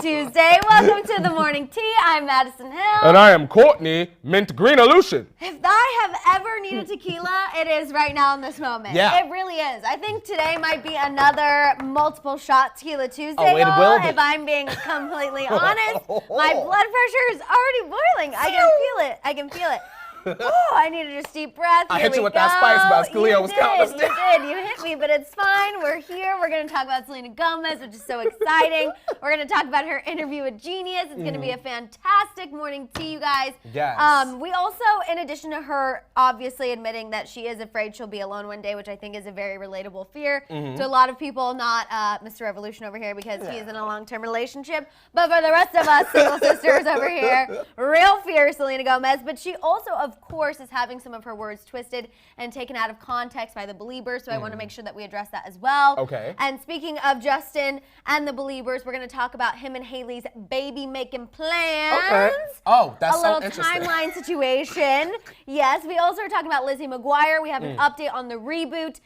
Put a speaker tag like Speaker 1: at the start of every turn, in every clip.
Speaker 1: Tuesday. Welcome to the Morning Tea. I'm Maddison Hill.
Speaker 2: And I am Courtney, Mint Green Illusion.
Speaker 1: If I have ever needed tequila, it is right now in this moment.
Speaker 2: Yeah.
Speaker 1: It really is. I think today might be another multiple shot Tequila Tuesday,
Speaker 2: Oh, it will be.
Speaker 1: if I'm being completely honest. My blood pressure is already boiling. I can feel it. Oh, I needed a deep breath.
Speaker 2: I hit you with that spice, but Scalia was counting us down.
Speaker 1: You hit me, but it's fine. We're here. We're going to talk about Selena Gomez, which is so exciting. We're going to talk about her interview with Genius. It's going to be a fantastic morning tea, you guys.
Speaker 2: Yes.
Speaker 1: We also, in addition to her obviously admitting that she is afraid she'll be alone one day, which I think is a very relatable fear to a lot of people, not Mr. Revolution over here because he is in a long-term relationship. But for the rest of us single sisters over here, real fear, Selena Gomez. But she also, of course, is having some of her words twisted and taken out of context by the Beliebers, so I want to make sure that we address that as well.
Speaker 2: Okay.
Speaker 1: And speaking of Justin and the Beliebers, we're going to talk about him and Hailey's baby-making plans.
Speaker 2: Okay. Oh, that's so interesting.
Speaker 1: A little timeline situation. Yes, we also are talking about Lizzie McGuire. We have an update on the reboot.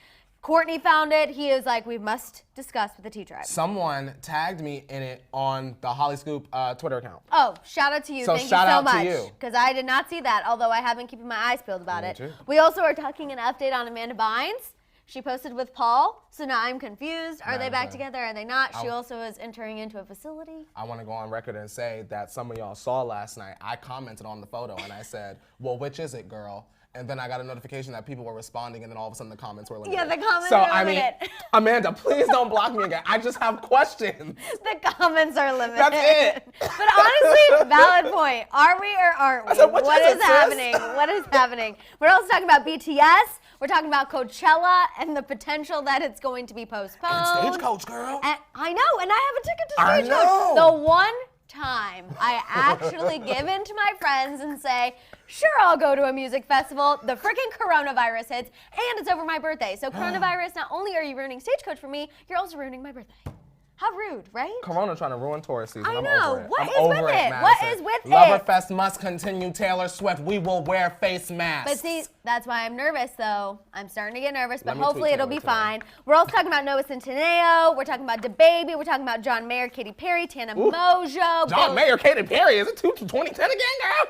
Speaker 1: Kourtney found it. He is like, we must discuss with the T-Tribe.
Speaker 2: Someone tagged me in it on the Hollyscoop Twitter account.
Speaker 1: Oh, shout out to you.
Speaker 2: So
Speaker 1: Thank
Speaker 2: shout
Speaker 1: you so
Speaker 2: out to
Speaker 1: much.
Speaker 2: you.
Speaker 1: Because I did not see that, although I have been keeping my eyes peeled about it.
Speaker 2: Too.
Speaker 1: We also are talking an update on Amanda Bynes. She posted with Paul, so now I'm confused. Are they back together? Are they not? She also is entering into a facility.
Speaker 2: I want to go on record and say that some of y'all saw last night, I commented on the photo and I said, well, which is it, girl? And then I got a notification that people were responding, and then all of a sudden the comments were limited.
Speaker 1: Yeah, the comments
Speaker 2: so,
Speaker 1: are limited.
Speaker 2: I mean, Amanda, please don't block me again. I just have questions.
Speaker 1: The comments are limited.
Speaker 2: That's it.
Speaker 1: But honestly, valid point. Are we or aren't we?
Speaker 2: I said, what is
Speaker 1: happening? What is happening? We're also talking about BTS. We're talking about Coachella and the potential that it's going to be postponed.
Speaker 2: And Stagecoach, girl.
Speaker 1: And I know, and I have a ticket to
Speaker 2: I
Speaker 1: Stagecoach.
Speaker 2: know.
Speaker 1: The one time I actually give in to my friends and say, sure, I'll go to a music festival. The freaking coronavirus hits, and it's over my birthday. So coronavirus, not only are you ruining Stagecoach for me, you're also ruining my birthday. How rude, right?
Speaker 2: Corona trying to ruin tourist season.
Speaker 1: I
Speaker 2: I'm
Speaker 1: know.
Speaker 2: over it.
Speaker 1: What
Speaker 2: I'm
Speaker 1: is
Speaker 2: over
Speaker 1: with it?
Speaker 2: Madison.
Speaker 1: What is with it?
Speaker 2: Loverfest must continue. Taylor Swift, we will wear face masks.
Speaker 1: But see, that's why I'm nervous, though. I'm starting to get nervous, but
Speaker 2: Let me
Speaker 1: hopefully
Speaker 2: tweet
Speaker 1: it'll be
Speaker 2: Taylor
Speaker 1: fine. We're also talking about Noah Centineo. We're talking about DaBaby. We're talking about John Mayer, Katy Perry, Tana Mongeau.
Speaker 2: John Mayer, Katy Perry, is it 2010 again, girl?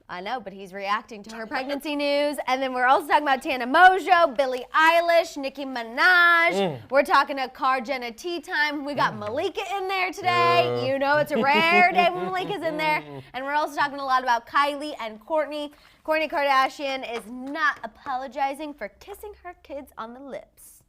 Speaker 1: I know, but he's reacting to her pregnancy news. And then we're also talking about Tana Mongeau, Billie Eilish, Nicki Minaj. We're talking a Jenna tea time. We got Malika in there today. You know it's a rare day when Malika's in there. And we're also talking a lot about Kylie and Kourtney. Kourtney Kardashian is not apologizing for kissing her kids on the lips.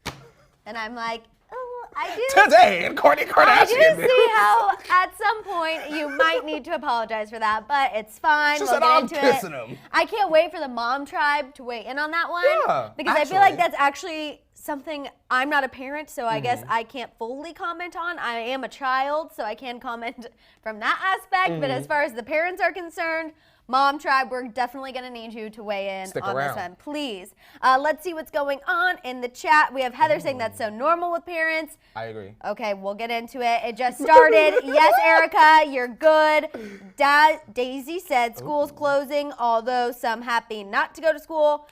Speaker 1: And I'm like, oh, I do.
Speaker 2: Today in Kourtney Kardashian.
Speaker 1: I do see how at some point you might need to apologize for that, but it's fine.
Speaker 2: She
Speaker 1: We'll
Speaker 2: said,
Speaker 1: get
Speaker 2: I'm
Speaker 1: into
Speaker 2: kissing
Speaker 1: it.
Speaker 2: him.
Speaker 1: I can't wait for the mom tribe to weigh in on that one.
Speaker 2: Yeah,
Speaker 1: because I feel like
Speaker 2: actually.
Speaker 1: that's actually something, I'm not a parent, so I guess I can't fully comment on. I am a child, so I can comment from that aspect. But as far as the parents are concerned, Mom Tribe, we're definitely going to need you to weigh in
Speaker 2: Stick
Speaker 1: on
Speaker 2: around.
Speaker 1: this one. Please. Let's see what's going on in the chat. We have Heather saying that's so normal with parents.
Speaker 2: I agree.
Speaker 1: Okay, we'll get into it. It just started. Yes, Erica, you're good. Daisy said school's closing, although some happy not to go to school.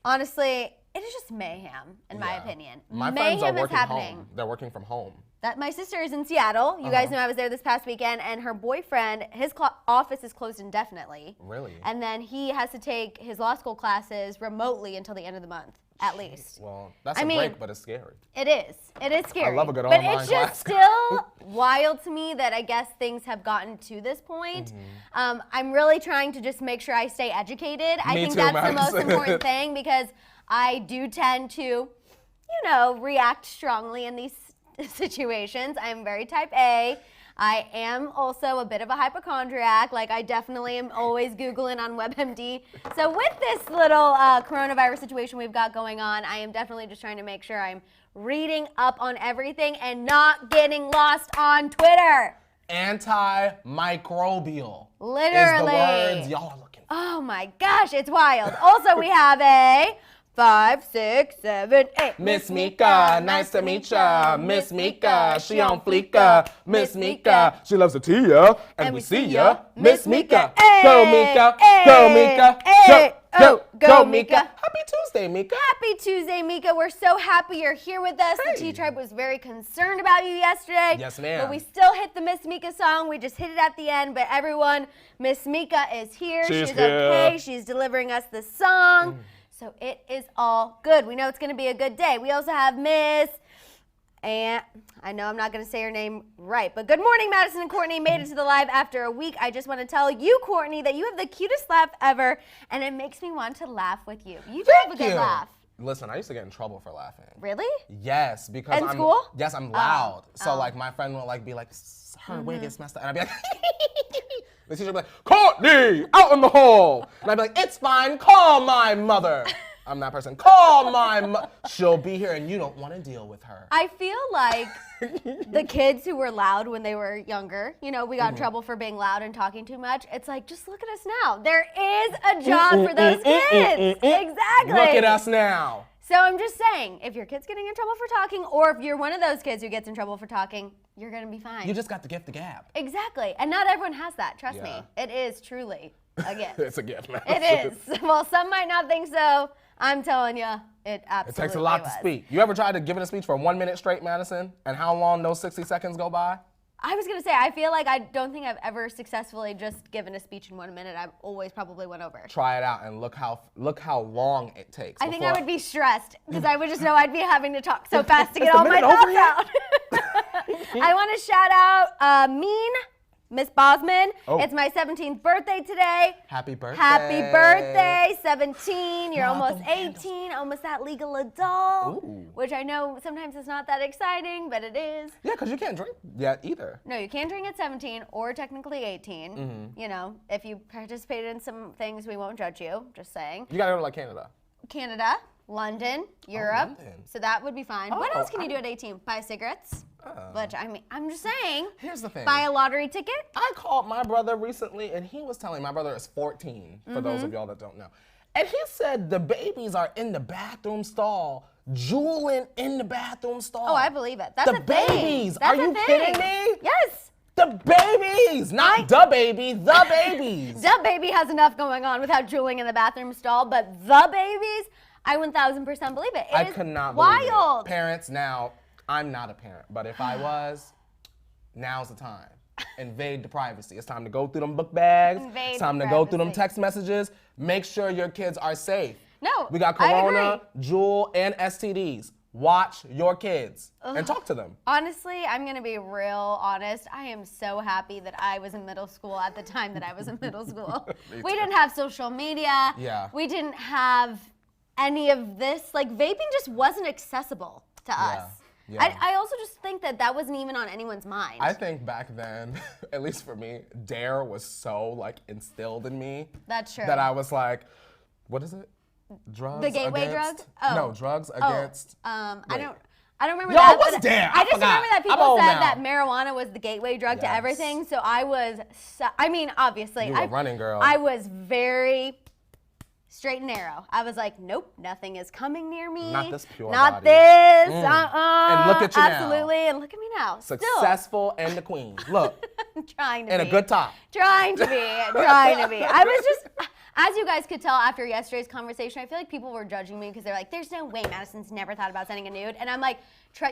Speaker 1: Honestly, it is just mayhem, in my opinion.
Speaker 2: My
Speaker 1: mayhem
Speaker 2: friends are
Speaker 1: is
Speaker 2: working
Speaker 1: happening.
Speaker 2: home. They're working from home.
Speaker 1: That my sister is in Seattle. You guys know I was there this past weekend, and her boyfriend, his office is closed indefinitely.
Speaker 2: Really?
Speaker 1: And then he has to take his law school classes remotely until the end of the month, at least.
Speaker 2: Well, that's
Speaker 1: I
Speaker 2: a
Speaker 1: mean,
Speaker 2: break, but it's scary.
Speaker 1: It is. It is scary.
Speaker 2: I love a good
Speaker 1: but
Speaker 2: online
Speaker 1: it's just
Speaker 2: class.
Speaker 1: still wild to me that I guess things have gotten to this point. I'm really trying to just make sure I stay educated. I
Speaker 2: Me
Speaker 1: think
Speaker 2: too,
Speaker 1: that's the
Speaker 2: Madison.
Speaker 1: most important thing because I do tend to, you know, react strongly in these situations. I'm very type A. I am also a bit of a hypochondriac. Like, I definitely am always Googling on WebMD. So with this little coronavirus situation we've got going on, I am definitely just trying to make sure I'm reading up on everything and not getting lost on Twitter.
Speaker 2: Antimicrobial.
Speaker 1: Literally.
Speaker 2: Is the words y'all are looking for.
Speaker 1: Oh my gosh, it's wild. Also, we have a 5, 6, 7, 8.
Speaker 2: Miss Mika, nice to meet ya. Miss Mika, she on fleeka. Miss Mika, she loves the tea, and we see ya. Miss Mika, go Mika, go Mika, go Mika. Happy Tuesday, Mika.
Speaker 1: Happy Tuesday, Mika. We're so happy you're here with us.
Speaker 2: Hey.
Speaker 1: The T-Tribe was very concerned about you yesterday.
Speaker 2: Yes, ma'am.
Speaker 1: But we still hit the Miss Mika song. We just hit it at the end. But everyone, Miss Mika is here. She's okay. She's delivering us the song. So it is all good. We know it's going to be a good day. We also have Miss... And I know I'm not going to say her name right, but good morning, Maddison and Courtney. Made it to the live after a week. I just want to tell you, Courtney, that you have the cutest laugh ever, and it makes me want to laugh with you. You do have a good laugh.
Speaker 2: Listen, I used to get in trouble for laughing.
Speaker 1: Really?
Speaker 2: Yes, because
Speaker 1: in school?
Speaker 2: Yes, I'm loud. So like my friend will like be like, her wig is messed up, and I'd be like, the teacher would be like, Courtney, out in the hall, and I'd be like, it's fine, call my mother. I'm that person. Call my she'll be here and you don't want to deal with her.
Speaker 1: I feel like the kids who were loud when they were younger, you know, we got in trouble for being loud and talking too much. It's like, just look at us now. There is a job for those kids. Exactly.
Speaker 2: Look at us now.
Speaker 1: So I'm just saying, if your kid's getting in trouble for talking, or if you're one of those kids who gets in trouble for talking, you're going to be fine.
Speaker 2: You just got the gift of gab.
Speaker 1: Exactly. And not everyone has that. Trust me. It is truly a gift.
Speaker 2: It's a gift, man.
Speaker 1: It is. Well, some might not think so. I'm telling you, it absolutely
Speaker 2: It takes a lot to speak. You ever tried to give it a speech for 1 minute straight, Madison? And how long those 60 seconds go by?
Speaker 1: I was going to say, I feel like I don't think I've ever successfully just given a speech in 1 minute. I've always probably went over.
Speaker 2: Try it out and look how long it takes.
Speaker 1: I think I would be stressed because I would just know I'd be having to talk so fast to get all my thoughts out. I want to shout out Miss Bosman. It's my 17th birthday today.
Speaker 2: Happy birthday.
Speaker 1: Happy birthday, 17. You're almost 18, almost that legal adult.
Speaker 2: Ooh.
Speaker 1: Which I know sometimes it's not that exciting, but it is.
Speaker 2: Yeah, because you can't drink yet either.
Speaker 1: No, you can't drink at 17 or technically 18. You know, if you participated in some things, we won't judge you, just saying.
Speaker 2: You gotta go to like Canada.
Speaker 1: London, Europe.
Speaker 2: London.
Speaker 1: So that would be fine. What else can you do at 18? Buy cigarettes? Which, I mean, I'm just saying.
Speaker 2: Here's the thing.
Speaker 1: Buy a lottery ticket?
Speaker 2: I called my brother recently, and he was telling my brother is 14, for those of y'all that don't know. And he said the babies are in the bathroom stall, drooling in the bathroom stall.
Speaker 1: Oh, I believe it. That's
Speaker 2: the
Speaker 1: a thing.
Speaker 2: babies.
Speaker 1: That's
Speaker 2: Are you kidding me?
Speaker 1: Yes.
Speaker 2: The babies, not the baby, the babies.
Speaker 1: DaBaby has enough going on without drooling in the bathroom stall, but the babies, I 1000% believe it.
Speaker 2: I could not believe
Speaker 1: wild.
Speaker 2: it. Parents, now, I'm not a parent, but if I was, now's the time. Invade the privacy. It's time to go through them book bags. It's time to go through them text messages. Make sure your kids are safe.
Speaker 1: No,
Speaker 2: we got Corona, Jewel, and STDs. Watch your kids and talk to them.
Speaker 1: Honestly, I'm going to be real honest. I am so happy that I was in middle school at the time that I was in middle school. We didn't have social media.
Speaker 2: Yeah.
Speaker 1: We didn't have any of this. Like, vaping just wasn't accessible to us.
Speaker 2: Yeah.
Speaker 1: I also just think that that wasn't even on anyone's mind.
Speaker 2: I think back then, at least for me, DARE was so like instilled in me.
Speaker 1: That's true.
Speaker 2: That I was like, what is it? Drugs
Speaker 1: The gateway
Speaker 2: against?
Speaker 1: drug? Oh.
Speaker 2: No, drugs against.
Speaker 1: I don't remember
Speaker 2: No,
Speaker 1: that.
Speaker 2: what's DARE?
Speaker 1: I just remember that people said
Speaker 2: now.
Speaker 1: that marijuana was the gateway drug to everything. So I was, I mean, obviously.
Speaker 2: You were running, girl.
Speaker 1: I was very straight and narrow. I was like, nope, nothing is coming near me.
Speaker 2: Not this pure
Speaker 1: Not
Speaker 2: body.
Speaker 1: this.
Speaker 2: And look at you now.
Speaker 1: Absolutely. And look at me now.
Speaker 2: Successful and the queen. Look.
Speaker 1: Trying to
Speaker 2: and
Speaker 1: be.
Speaker 2: a good top.
Speaker 1: Trying to be. Trying to be. I was just, as you guys could tell after yesterday's conversation, I feel like people were judging me because they're like, there's no way Madison's never thought about sending a nude. And I'm like,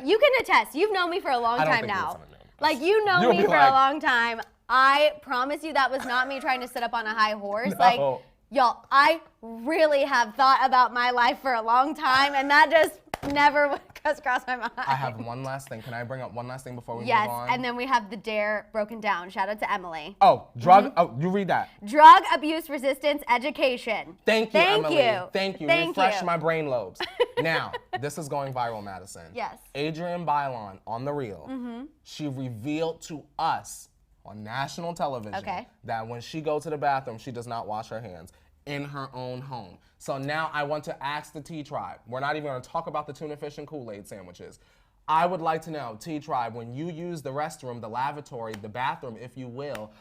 Speaker 1: you can attest. You've known me for a long time now. Like, you know me for a long time. I promise you that was not me trying to sit up on a high horse.
Speaker 2: No.
Speaker 1: Like, y'all, I really have thought about my life for a long time, and that just never crossed my mind.
Speaker 2: I have one last thing. Can I bring up one last thing before we move on?
Speaker 1: Yes, and then we have the DARE broken down. Shout out to Emily.
Speaker 2: Oh, oh, you read that.
Speaker 1: Drug abuse resistance education.
Speaker 2: Thank you, Emily. Thank you.
Speaker 1: Thank
Speaker 2: Refresh
Speaker 1: you.
Speaker 2: my brain lobes. Now, this is going viral, Madison.
Speaker 1: Yes.
Speaker 2: Adrienne Bailon on The Real, she revealed to us on national television that when she goes to the bathroom, she does not wash her hands in her own home. So now I want to ask the T-Tribe. We're not even going to talk about the tuna fish and Kool-Aid sandwiches. I would like to know, T-Tribe, when you use the restroom, the lavatory, the bathroom, if you will,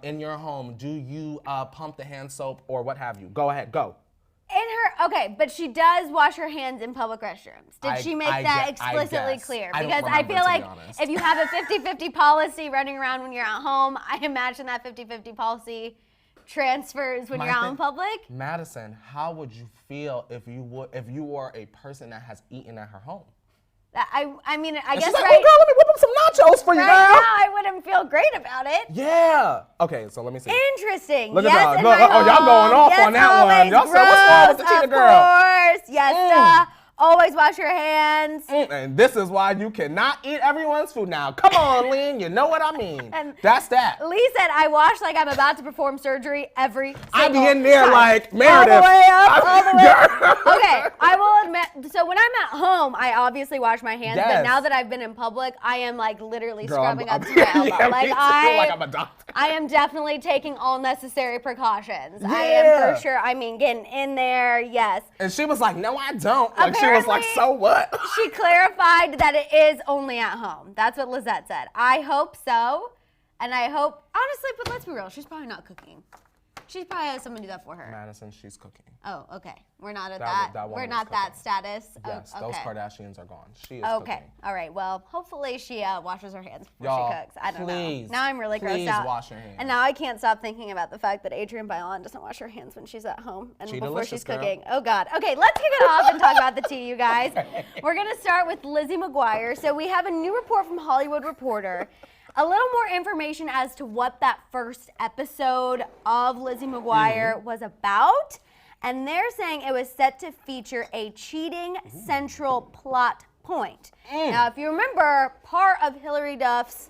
Speaker 2: in your home, do you pump the hand soap or what have you? Go ahead, go.
Speaker 1: Okay, but she does wash her hands in public restrooms. Did she make that explicitly clear? Because I feel like if you have a 50-50 policy running around when you're at home, I imagine that 50-50 policy transfers when you're out in public.
Speaker 2: Madison, how would you feel if you were a person that has eaten at her home?
Speaker 1: I mean, I guess
Speaker 2: she's like,
Speaker 1: right.
Speaker 2: oh, girl, let me whip up some nachos for you,
Speaker 1: Right
Speaker 2: girl.
Speaker 1: now, I wouldn't feel great about it.
Speaker 2: Yeah. Okay, so let me see.
Speaker 1: Interesting.
Speaker 2: Look
Speaker 1: yes,
Speaker 2: at
Speaker 1: in
Speaker 2: y'all.
Speaker 1: my
Speaker 2: Oh, y'all going off
Speaker 1: yes,
Speaker 2: on that one. Y'all said, what's wrong with the cheetah girl?
Speaker 1: Of course. Yes. Always wash your hands.
Speaker 2: And this is why you cannot eat everyone's food now. Come on, Lynn, you know what I mean.
Speaker 1: And
Speaker 2: that's that.
Speaker 1: Lee said, I wash like I'm about to perform surgery every single
Speaker 2: I be in there
Speaker 1: time.
Speaker 2: like, Meredith.
Speaker 1: All the way up, all the way up. Okay, I will admit, so when I'm at home, I obviously wash my hands, but now that I've been in public, I am like literally scrubbing up to my elbow.
Speaker 2: Yeah,
Speaker 1: like
Speaker 2: I'm a doctor.
Speaker 1: I am definitely taking all necessary precautions. Yeah. I am for sure. I mean, getting in there, yes.
Speaker 2: And she was like, no, I don't. Like, she was like, so what?
Speaker 1: She clarified that it is only at home. That's what Lizette said. I hope so. And I hope, honestly, but let's be real, she's probably not cooking. She probably has someone do that for her.
Speaker 2: Madison, she's cooking.
Speaker 1: Oh, okay. We're not at that. We're not that status.
Speaker 2: Yes,
Speaker 1: okay.
Speaker 2: Those Kardashians are gone. She is
Speaker 1: okay.
Speaker 2: cooking.
Speaker 1: All right. Well, hopefully she washes her hands before
Speaker 2: Y'all,
Speaker 1: she cooks. I don't
Speaker 2: know.
Speaker 1: Now I'm really grossed out.
Speaker 2: Please wash your hands.
Speaker 1: And now I can't stop thinking about the fact that Adrienne Bailon doesn't wash her hands when she's at home and before she's cooking. Oh God. Okay, let's kick it off and talk about the tea, you guys. We're gonna start with Lizzie McGuire. So we have a new report from Hollywood Reporter. A little more information as to what that first episode of Lizzie McGuire was about. And they're saying it was set to feature a cheating central plot point. Now, if you remember, part of Hilary Duff's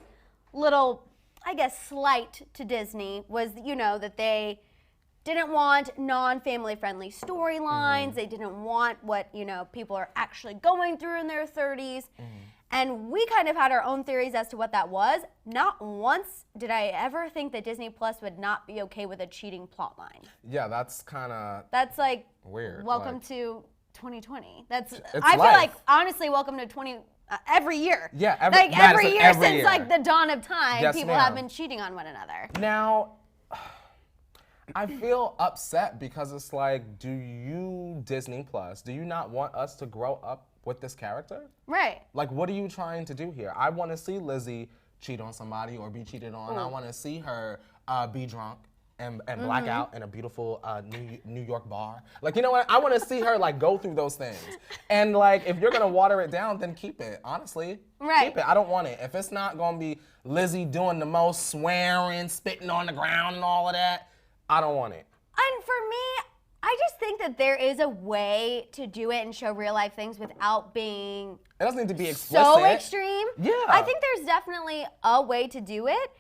Speaker 1: little, I guess, slight to Disney was, you know, that they didn't want non-family friendly storylines. They didn't want what, you know, people are actually going through in their 30s. And we kind of had our own theories as to what that was. Not once did I ever think that Disney Plus would not be okay with a cheating plotline.
Speaker 2: Yeah, that's kind of
Speaker 1: like
Speaker 2: weird.
Speaker 1: Welcome to 2020. I feel
Speaker 2: life.
Speaker 1: like honestly, welcome to every year.
Speaker 2: Yeah,
Speaker 1: every year since
Speaker 2: year.
Speaker 1: like the dawn of time,
Speaker 2: yes,
Speaker 1: people have been cheating on one another.
Speaker 2: Now, I feel upset because it's like, do you, Disney Plus, do you not want us to grow up with this character?
Speaker 1: Right.
Speaker 2: Like, what are you trying to do here? I want to see Lizzie cheat on somebody or be cheated on. I want to see her be drunk and black out in a beautiful New York bar. Like, you know what? I want to see her like go through those things. And like, if you're gonna water it down, then keep it. Honestly, keep it. I don't want it. If it's not gonna be Lizzie doing the most swearing, spitting on the ground, and all of that, I don't want it.
Speaker 1: And for me, I just think that there is a way to do it and show real life things without being
Speaker 2: it doesn't need to be explicit.
Speaker 1: So extreme.
Speaker 2: Yeah.
Speaker 1: I think there's definitely a way to do it.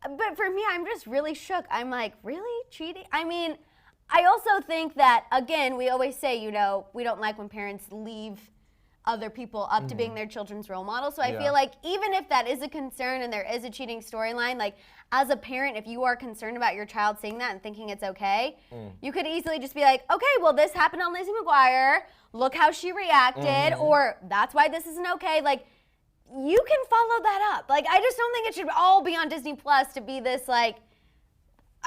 Speaker 1: But for me, I'm just really shook. I'm like, really? Cheating? I mean, I also think that, again, we always say, you know, we don't like when parents leave other people up to being their children's role model. So I feel like even if that is a concern and there is a cheating storyline, like as a parent, if you are concerned about your child seeing that and thinking it's okay, you could easily just be like, okay, well, this happened on Lizzie McGuire. Look how she reacted. Or that's why this isn't okay. Like, you can follow that up. Like, I just don't think it should all be on Disney Plus to be this, like,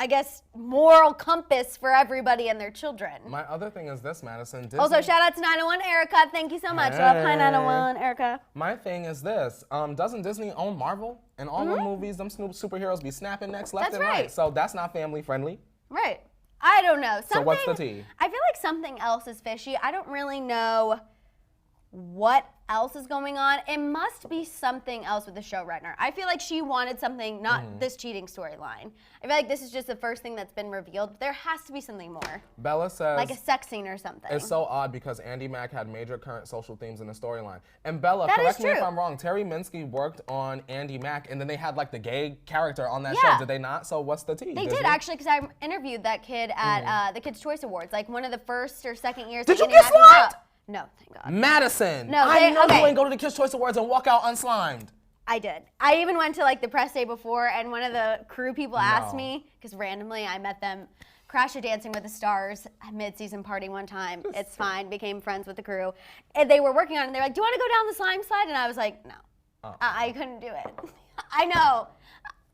Speaker 1: I guess, moral compass for everybody and their children.
Speaker 2: My other thing is this, Madison. Disney...
Speaker 1: Also, shout out to 901 Erica. Thank you so much. Love, hi 901 Erica.
Speaker 2: My thing is this. Doesn't Disney own Marvel? And all the movies, them superheroes be snapping necks left and right. So that's not family friendly.
Speaker 1: Right. I don't know.
Speaker 2: So what's the tea?
Speaker 1: I feel like something else is fishy. I don't really know what else is going on. It must be something else with the showrunner. I feel like she wanted something, not this cheating storyline. I feel like this is just the first thing that's been revealed. There has to be something more.
Speaker 2: Bella says,
Speaker 1: like a sex scene or something.
Speaker 2: It's so odd because Andy Mack had major current social themes in the storyline. And Bella, correct me if I'm wrong, Terry Minsky worked on Andy Mack and then they had like the gay character on that show. Did they not? So what's the tea?
Speaker 1: They did actually, because I interviewed that kid at the Kids' Choice Awards, like one of the first or second years.
Speaker 2: Did you get slimed?
Speaker 1: No, thank God.
Speaker 2: Madison,
Speaker 1: no,
Speaker 2: I know you ain't go to the Kids' Choice Awards and walk out unslimed.
Speaker 1: I did. I even went to like the press day before, and one of the crew people asked me, because randomly I met them, Crash of Dancing with the Stars mid-season party one time. It's fine, became friends with the crew. And they were working on it, and they were like, do you want to go down the slime slide? And I was like, no, I couldn't do it. I know.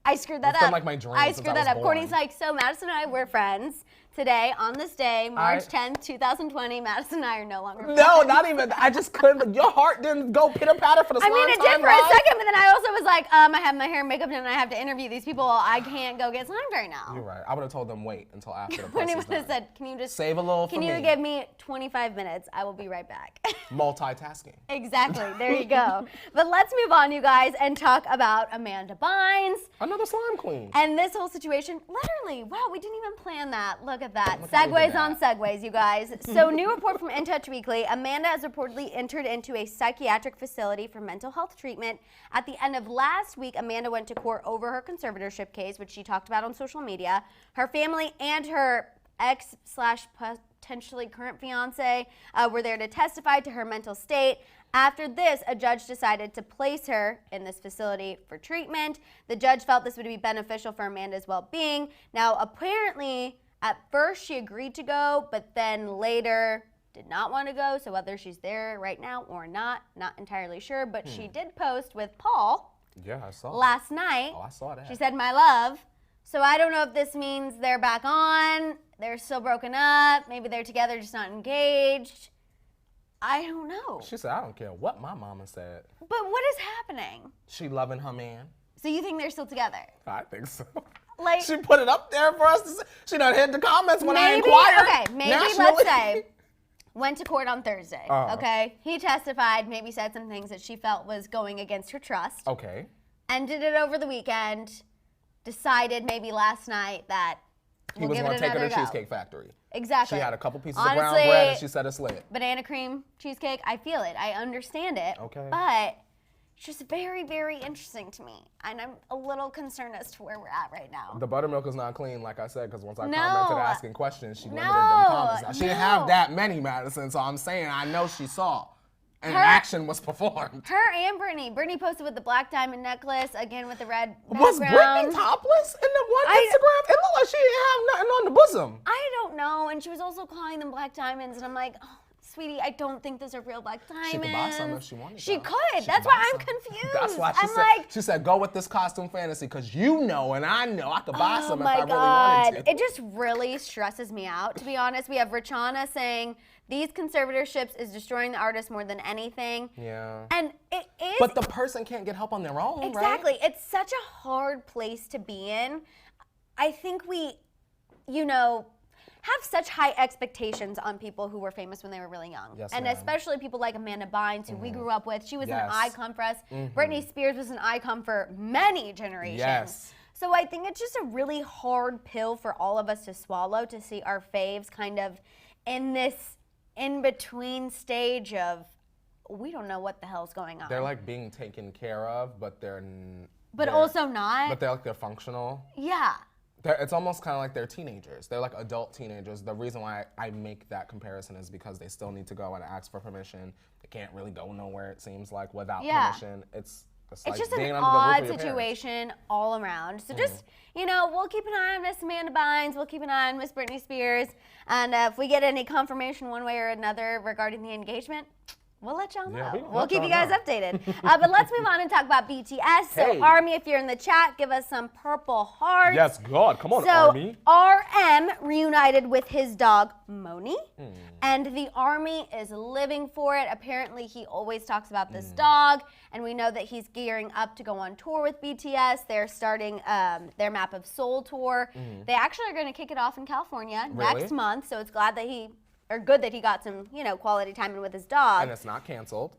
Speaker 1: I screwed that up.
Speaker 2: Like my dream
Speaker 1: I screwed that up. Courtney's like, so Madison and I were friends. today, on this day, March 10th, 2020, Maddison and I are no longer friends.
Speaker 2: No, not even. I just couldn't. Your heart didn't go pitter-patter for the slime
Speaker 1: I mean, it did for a second, but then I also was like, I have my hair and makeup done, and I have to interview these people. I can't go get slimed right now.
Speaker 2: You're right. I would have told them wait until after the press
Speaker 1: When he
Speaker 2: is
Speaker 1: would have
Speaker 2: done.
Speaker 1: said, can you just
Speaker 2: save a little for me?
Speaker 1: Can you give me 25 minutes? I will be right back.
Speaker 2: Multitasking.
Speaker 1: Exactly. There you go. But let's move on, you guys, and talk about Amanda Bynes.
Speaker 2: Another slime queen.
Speaker 1: And this whole situation, literally, wow, we didn't even plan that. Look at that. Segues on segues, you guys. So, new report from In Touch Weekly, Amanda has reportedly entered into a psychiatric facility for mental health treatment. At the end of last week, Amanda went to court over her conservatorship case, which she talked about on social media. Her family and her ex/potentially current fiance were there to testify to her mental state. After this, a judge decided to place her in this facility for treatment. The judge felt this would be beneficial for Amanda's well-being. Now, apparently, at first she agreed to go, but then later did not want to go. So whether she's there right now or not entirely sure. But she did post with Paul last night.
Speaker 2: Oh, I saw that.
Speaker 1: She said, "My love." So I don't know if this means they're back on, they're still broken up, maybe they're together, just not engaged. I don't know.
Speaker 2: She said, I don't care what my mama said.
Speaker 1: But what is happening?
Speaker 2: She loving her man.
Speaker 1: So you think they're still together?
Speaker 2: I think so.
Speaker 1: Like,
Speaker 2: she put it up there for us to see. She done hit the comments when I
Speaker 1: maybe,
Speaker 2: inquired.
Speaker 1: okay, maybe
Speaker 2: nationally.
Speaker 1: let's say, went to court on Thursday,
Speaker 2: Uh-huh.
Speaker 1: okay? He testified, maybe said some things that she felt was going against her trust.
Speaker 2: Okay.
Speaker 1: Ended it over the weekend, decided maybe last night that
Speaker 2: He was going to take her to Cheesecake Factory.
Speaker 1: Exactly.
Speaker 2: She had a couple pieces of brown bread and she said it's lit.
Speaker 1: Banana cream cheesecake, I feel it. I understand it.
Speaker 2: Okay.
Speaker 1: But it's just very, very interesting to me. And I'm a little concerned as to where we're at right now.
Speaker 2: The buttermilk is not clean, like I said, because once I commented asking questions, she limited them
Speaker 1: No.
Speaker 2: comments. Now, she didn't have that many, Maddison, so I'm saying I know she saw. And action was performed.
Speaker 1: Her and Brittany. Brittany posted with the black diamond necklace, again with the red
Speaker 2: Was
Speaker 1: background.
Speaker 2: Brittany topless in the one Instagram? It looked like she didn't have nothing on the bosom.
Speaker 1: I don't know. And she was also calling them black diamonds. And I'm like, oh, sweetie, I don't think those are real black diamonds.
Speaker 2: She could buy some if she wanted.
Speaker 1: She could. That's why I'm confused.
Speaker 2: That's why she said, go with this costume fantasy, because you know and I know I could buy some if I really wanted to.
Speaker 1: It just really stresses me out, to be honest. We have Richana saying, these conservatorships is destroying the artist more than anything.
Speaker 2: Yeah.
Speaker 1: And it is.
Speaker 2: But the person can't get help on their own,
Speaker 1: exactly.
Speaker 2: right?
Speaker 1: It's such a hard place to be in. I think we, have such high expectations on people who were famous when they were really young.
Speaker 2: Yes,
Speaker 1: and especially people like Amanda Bynes, who we grew up with. She was an icon for us. Britney Spears was an icon for many generations.
Speaker 2: Yes.
Speaker 1: So I think it's just a really hard pill for all of us to swallow, to see our faves kind of in this in-between stage of, we don't know what the hell's going on.
Speaker 2: They're like being taken care of, but they're
Speaker 1: also not.
Speaker 2: But they're functional.
Speaker 1: Yeah.
Speaker 2: It's almost kind of like they're teenagers. They're like adult teenagers. The reason why I make that comparison is because they still need to go and ask for permission. They can't really go nowhere, it seems like, without permission. It's like
Speaker 1: just
Speaker 2: being
Speaker 1: an
Speaker 2: under the roof
Speaker 1: odd
Speaker 2: of your
Speaker 1: situation all around. So just, we'll keep an eye on Miss Amanda Bynes. We'll keep an eye on Miss Britney Spears. And if we get any confirmation one way or another regarding the engagement, we'll let y'all know.
Speaker 2: Yeah,
Speaker 1: we'll keep you guys updated. But let's move on and talk about BTS. So Army, if you're in the chat, give us some purple hearts.
Speaker 2: Yes, God, come on,
Speaker 1: Army. RM reunited with his dog, Moni. And the Army is living for it. Apparently, he always talks about this dog. And we know that he's gearing up to go on tour with BTS. They're starting their Map of Soul tour. They actually are going to kick it off in California next month. So it's good that he got some, quality time in with his dog.
Speaker 2: And it's not canceled.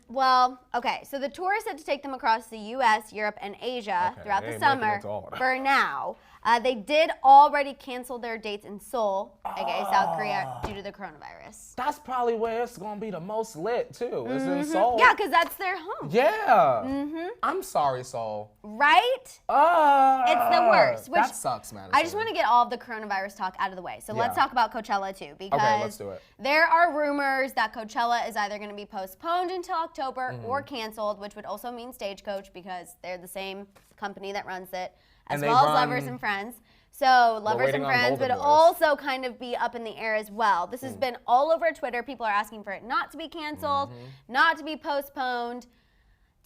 Speaker 1: Well, okay. So the tour is set to take them across the U.S., Europe, and Asia throughout the summer. For now, they did already cancel their dates in Seoul, aka South Korea, due to the coronavirus.
Speaker 2: That's probably where it's gonna be the most lit too. It's in Seoul.
Speaker 1: Yeah, because that's their home.
Speaker 2: Yeah. I'm sorry, Seoul.
Speaker 1: Right? It's the worst.
Speaker 2: That sucks, man.
Speaker 1: I just want to get all of the coronavirus talk out of the way. So let's talk about Coachella too, because
Speaker 2: let's do it.
Speaker 1: There are rumors that Coachella is either going to be postponed until October or canceled, which would also mean Stagecoach, because they're the same company that runs it, as well as Lovers and Friends. So Lovers and Friends would also kind of be up in the air as well. This has been all over Twitter. People are asking for it not to be canceled, not to be postponed.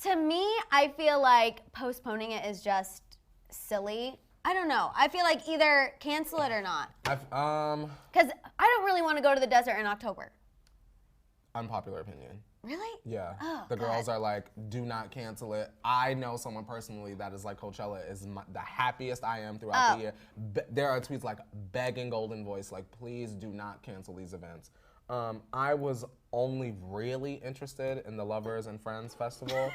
Speaker 1: To me, I feel like postponing it is just silly. I don't know. I feel like either cancel it or not. Because I don't really want to go to the desert in October.
Speaker 2: Unpopular opinion.
Speaker 1: Really?
Speaker 2: Yeah.
Speaker 1: Oh,
Speaker 2: the girls are like, do not cancel it. I know someone personally that is like, Coachella is the happiest I am throughout the year. There are tweets like begging Golden Voice, like, please do not cancel these events. I was only really interested in the Lovers and Friends Festival.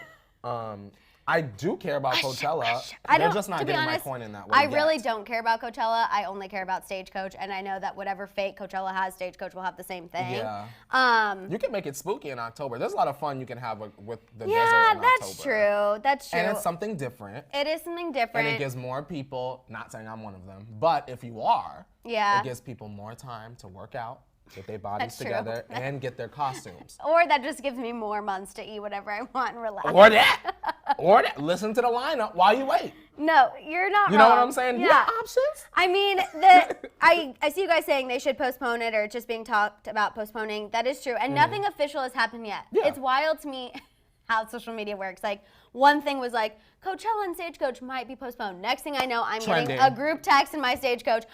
Speaker 2: I do care about Coachella. They're just not getting my coin in that way.
Speaker 1: I really don't care about Coachella. I only care about Stagecoach, and I know that whatever fate Coachella has, Stagecoach will have the same thing.
Speaker 2: Yeah. You can make it spooky in October. There's a lot of fun you can have with the desert in October.
Speaker 1: Yeah, that's true. That's true.
Speaker 2: And it's something different.
Speaker 1: It is something different.
Speaker 2: And it gives more people, not saying I'm one of them, but if you are, it gives people more time to work out, get their bodies together, and get their costumes.
Speaker 1: Or that just gives me more months to eat whatever I want and relax.
Speaker 2: Or that. Or that. Listen to the lineup while you wait.
Speaker 1: No, you're not wrong.
Speaker 2: You know what I'm saying?
Speaker 1: Yeah.
Speaker 2: Options.
Speaker 1: I mean, I see you guys saying they should postpone it or it's just being talked about postponing. That is true. And nothing official has happened yet. Yeah. It's wild to me how social media works. Like, one thing was like, Coachella and Stagecoach might be postponed. Next thing I know, I'm getting a group text in my Stagecoach.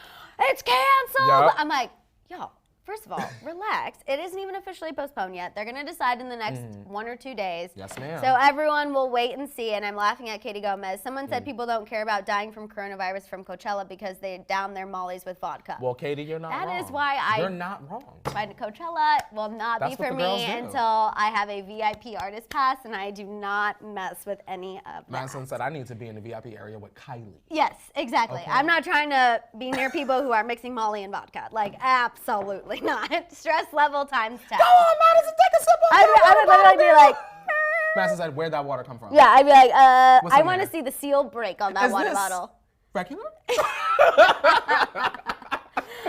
Speaker 1: It's canceled. Yep. I'm like, yo. First of all, relax. It isn't even officially postponed yet. They're going to decide in the next 1 or 2 days.
Speaker 2: Yes, ma'am.
Speaker 1: So everyone will wait and see. And I'm laughing at Katy Gomez. Someone said people don't care about dying from coronavirus from Coachella because they down their mollies with vodka.
Speaker 2: Well, Katy, you're not wrong.
Speaker 1: That is why
Speaker 2: You're not wrong.
Speaker 1: Coachella will not be for me until I have a VIP artist pass, and I do not mess with any of that.
Speaker 2: Madison said I need to be in the VIP area with Kylie.
Speaker 1: Yes, exactly. Okay. I'm not trying to be near people who are mixing Molly and vodka. Like, absolutely not. Stress level times 10.
Speaker 2: Go on, Madison, take a sip of
Speaker 1: I would literally be like,
Speaker 2: Madison said, where'd that water come from?
Speaker 1: Yeah, I'd be like, I want to see the seal break on that water bottle.
Speaker 2: Regular?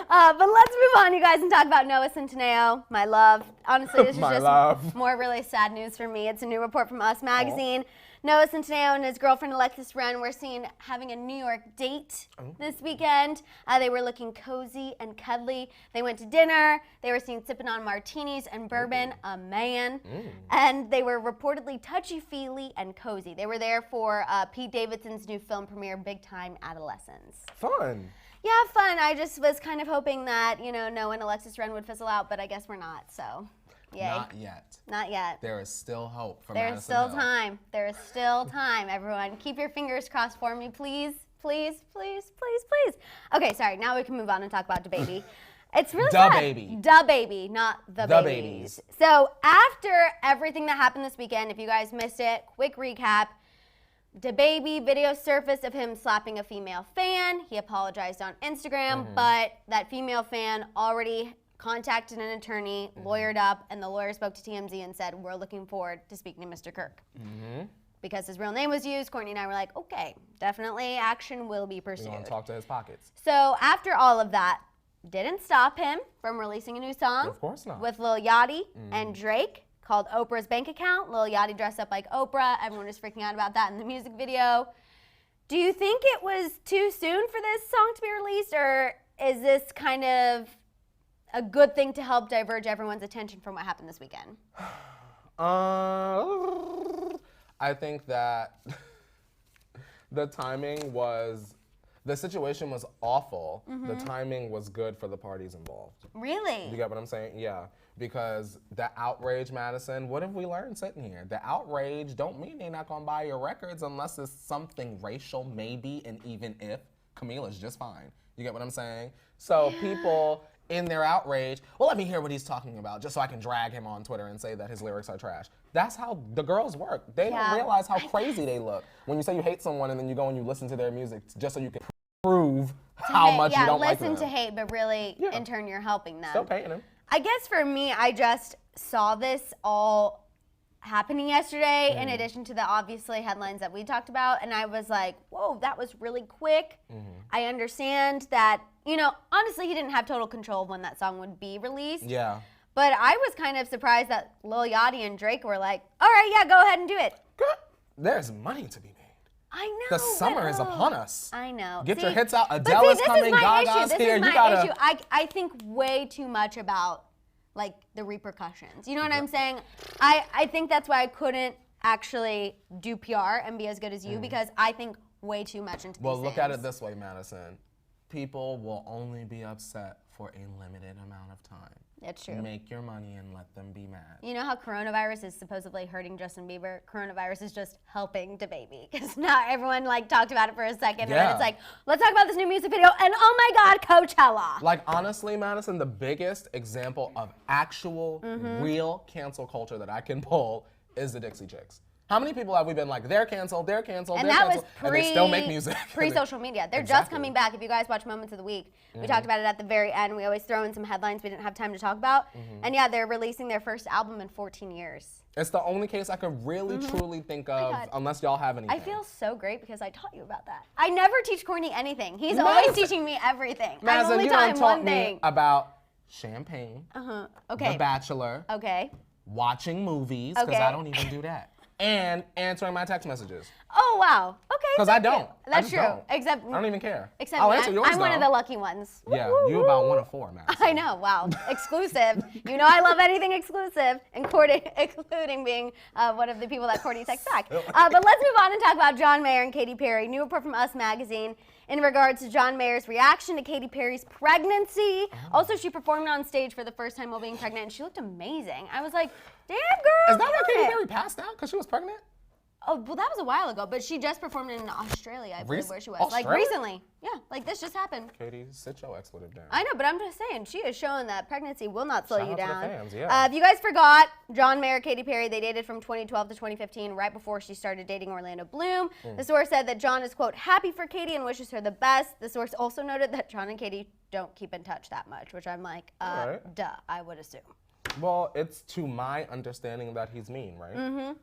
Speaker 1: But let's move on, you guys, and talk about Noah Centineo, my love. Honestly, this is just more really sad news for me. It's a new report from Us Magazine. Noah Centineo and his girlfriend Alexis Wren were seen having a New York date this weekend. They were looking cozy and cuddly. They went to dinner. They were seen sipping on martinis and bourbon, a man. And they were reportedly touchy-feely and cozy. They were there for Pete Davidson's new film premiere, Big Time Adolescence.
Speaker 2: Fun.
Speaker 1: Yeah, fun. I just was kind of hoping that, you know, Noah and Alexis Wren would fizzle out, but I guess we're not, so yay.
Speaker 2: Not yet.
Speaker 1: Not yet.
Speaker 2: There is still hope for
Speaker 1: There's still time. There is still time, everyone. Keep your fingers crossed for me, please. Please, please, please, please. Okay, sorry. Now we can move on and talk about DaBaby. It's really
Speaker 2: DaBaby.
Speaker 1: DaBaby, not the babies. So after everything that happened this weekend, if you guys missed it, quick recap. DaBaby video surfaced of him slapping a female fan. He apologized on Instagram, but that female fan already contacted an attorney, lawyered up, and the lawyer spoke to TMZ and said, we're looking forward to speaking to Mr. Kirk. Because his real name was used, Kourtney and I were like, okay, definitely action will be pursued.
Speaker 2: You want to talk to his pockets.
Speaker 1: So after all of that, didn't stop him from releasing a new song.
Speaker 2: Of course not.
Speaker 1: With Lil Yachty and Drake, called Oprah's Bank Account. Lil Yachty dressed up like Oprah. Everyone was freaking out about that in the music video. Do you think it was too soon for this song to be released, or is this kind of a good thing to help diverge everyone's attention from what happened this weekend?
Speaker 2: I think that the situation was awful. The timing was good for the parties involved.
Speaker 1: Really?
Speaker 2: You get what I'm saying? Yeah. Because the outrage, Madison, what have we learned sitting here? The outrage don't mean they're not gonna buy your records unless it's something racial, maybe, and even if. Camila's just fine. You get what I'm saying? So people in their outrage, well, let me hear what he's talking about just so I can drag him on Twitter and say that his lyrics are trash. That's how the girls work. They don't realize how crazy they look. When you say you hate someone and then you go and you listen to their music just so you can prove how much you don't like them.
Speaker 1: Yeah, listen to hate, but really, in turn, you're helping them.
Speaker 2: Still paying them.
Speaker 1: I guess for me, I just saw this all happening yesterday in addition to the obviously headlines that we talked about, and I was like, whoa, that was really quick. I understand that, you know, honestly, he didn't have total control of when that song would be released.
Speaker 2: Yeah.
Speaker 1: But I was kind of surprised that Lil Yachty and Drake were like, all right, yeah, go ahead and do it.
Speaker 2: There's money to be made.
Speaker 1: I know.
Speaker 2: The summer is upon us.
Speaker 1: I know.
Speaker 2: Get your hits out. Adele is coming. Gaga's here.
Speaker 1: This is my issue. I think way too much about like the repercussions. You know what I'm saying? I think that's why I couldn't actually do PR and be as good as you, because I think way too much into these
Speaker 2: Well, look at
Speaker 1: things.
Speaker 2: it this way, Madison. People will only be upset for a limited amount of time.
Speaker 1: It's true.
Speaker 2: Make your money and let them be mad.
Speaker 1: You know how coronavirus is supposedly hurting Justin Bieber? Coronavirus is just helping DaBaby. Because now everyone like talked about it for a second, and then it's like, let's talk about this new music video, and oh my God, Coachella.
Speaker 2: Like, honestly, Madison, the biggest example of actual, real cancel culture that I can pull is the Dixie Chicks. How many people have we been like, they're canceled, and
Speaker 1: that was
Speaker 2: and they still make music?
Speaker 1: Pre-social media. They're just coming back. If you guys watch Moments of the Week, we talked about it at the very end. We always throw in some headlines we didn't have time to talk about. And yeah, they're releasing their first album in 14 years.
Speaker 2: It's the only case I could really, truly think of, unless y'all have anything.
Speaker 1: I feel so great because I taught you about that. I never teach Kourtney anything. He's always teaching me everything.
Speaker 2: Madison,
Speaker 1: I've only
Speaker 2: you
Speaker 1: taught
Speaker 2: done
Speaker 1: him
Speaker 2: taught
Speaker 1: one
Speaker 2: me
Speaker 1: thing.
Speaker 2: about champagne,
Speaker 1: Okay.
Speaker 2: The Bachelor, watching movies, because I don't even do that, and answering my text messages.
Speaker 1: Oh, wow. Okay.
Speaker 2: Because I don't.
Speaker 1: That's true.
Speaker 2: Don't.
Speaker 1: Except
Speaker 2: I don't even care.
Speaker 1: Except
Speaker 2: I'll
Speaker 1: me.
Speaker 2: answer yours,
Speaker 1: I'm one of the lucky ones.
Speaker 2: Yeah, you about 1 of 4, Madison.
Speaker 1: I know. Wow. Exclusive. You know I love anything exclusive, including being one of the people that Kourtney texts back. But let's move on and talk about John Mayer and Katy Perry. New report from Us Magazine in regards to John Mayer's reaction to Katy Perry's pregnancy. Also, she performed on stage for the first time while being pregnant, and she looked amazing. I was like, damn, girl.
Speaker 2: Is that why Katy Perry passed out? Because she was pregnant?
Speaker 1: Oh, well, that was a while ago, but she just performed in Australia, I believe, where she was.
Speaker 2: Australia?
Speaker 1: Like, recently. Yeah, like, this just happened.
Speaker 2: Katy, sit your expletive down.
Speaker 1: I know, but I'm just saying, she is showing that pregnancy will not slow you down.
Speaker 2: Shout out to the fans, yeah.
Speaker 1: If you guys forgot, John Mayer, Katy Perry, they dated from 2012 to 2015, right before she started dating Orlando Bloom. The source said that John is, quote, happy for Katy and wishes her the best. The source also noted that John and Katy don't keep in touch that much, which I'm like, duh, I would assume.
Speaker 2: Well, it's to my understanding that he's mean, right?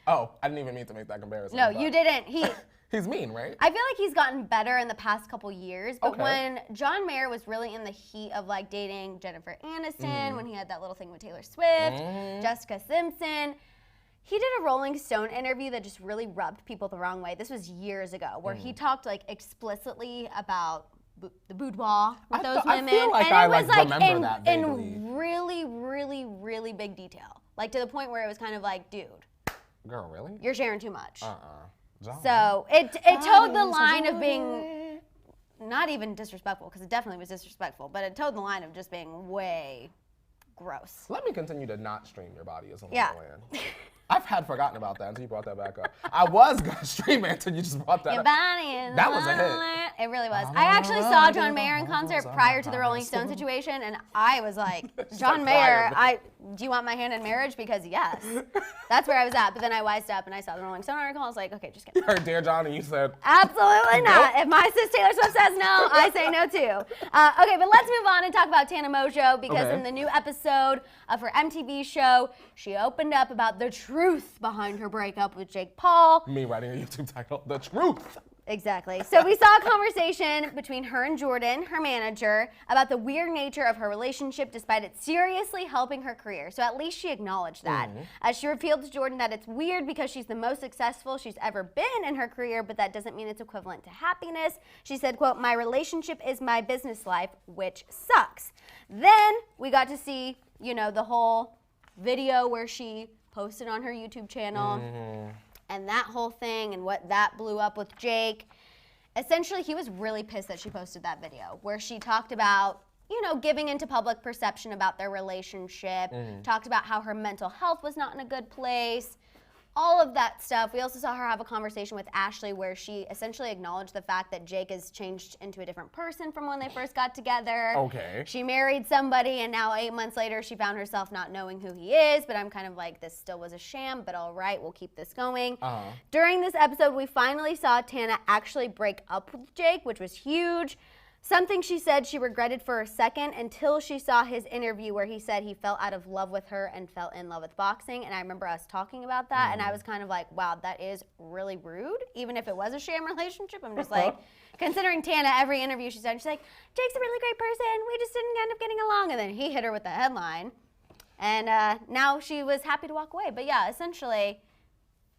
Speaker 2: Oh, I didn't even mean to make that comparison.
Speaker 1: No, you didn't.
Speaker 2: He's mean, right?
Speaker 1: I feel like he's gotten better in the past couple years, but when John Mayer was really in the heat of like dating Jennifer Aniston, when he had that little thing with Taylor Swift, Jessica Simpson, he did a Rolling Stone interview that just really rubbed people the wrong way. This was years ago, where he talked like explicitly about the boudoir with those women.
Speaker 2: I feel like
Speaker 1: and
Speaker 2: I
Speaker 1: it was like
Speaker 2: remember that vaguely.
Speaker 1: in really, really, really big detail. Like to the point where it was kind of like, dude.
Speaker 2: Girl, really?
Speaker 1: You're sharing too much.
Speaker 2: John.
Speaker 1: So it toed the line of being not even disrespectful, because it definitely was disrespectful, but it toed the line of just being way gross.
Speaker 2: Let me continue to not stream your body as a
Speaker 1: Yeah.
Speaker 2: land. I've had forgotten about that until you brought that back up. I was gonna stream it until you just brought that
Speaker 1: Your
Speaker 2: up.
Speaker 1: body is
Speaker 2: That was a hit.
Speaker 1: It really was. I actually saw John Mayer in concert prior to the Rolling Stone situation, and I was like, John Mayer, do you want my hand in marriage? Because yes. That's where I was at. But then I wised up and I saw the Rolling Stone article. I was like, okay, just get it.
Speaker 2: You heard Dear John and you said,
Speaker 1: absolutely not. If my sis Taylor Swift says no, I say no too. Okay, but let's move on and talk about Tana Mongeau, because in the new episode of her MTV show, she opened up about the truth behind her breakup with Jake Paul.
Speaker 2: me writing a YouTube title, The Truth.
Speaker 1: Exactly. So we saw a conversation between her and Jordan, her manager, about the weird nature of her relationship despite it seriously helping her career. So at least she acknowledged that. She revealed to Jordan that it's weird because she's the most successful she's ever been in her career, but that doesn't mean it's equivalent to happiness. She said, quote, my relationship is my business life, which sucks. Then we got to see, you know, the whole video where she posted on her YouTube channel. And that whole thing and what that blew up with Jake. Essentially, he was really pissed that she posted that video where she talked about, you know, giving into public perception about their relationship, talked about how her mental health was not in a good place, all of that stuff. We also saw her have a conversation with Ashley where she essentially acknowledged the fact that Jake has changed into a different person from when they first got together.
Speaker 2: Okay.
Speaker 1: She married somebody, and now 8 months later, she found herself not knowing who he is, but I'm kind of like, this still was a sham, but all right, we'll keep this going. During this episode, we finally saw Tana actually break up with Jake, which was huge. Something she said she regretted for a second until she saw his interview where he said he fell out of love with her and fell in love with boxing. And I remember us talking about that, and I was kind of like, wow, that is really rude. Even if it was a sham relationship, I'm just like, considering Tana, every interview she's done, she's like, Jake's a really great person. We just didn't end up getting along. And then he hit her with the headline. And now she was happy to walk away. But yeah, essentially,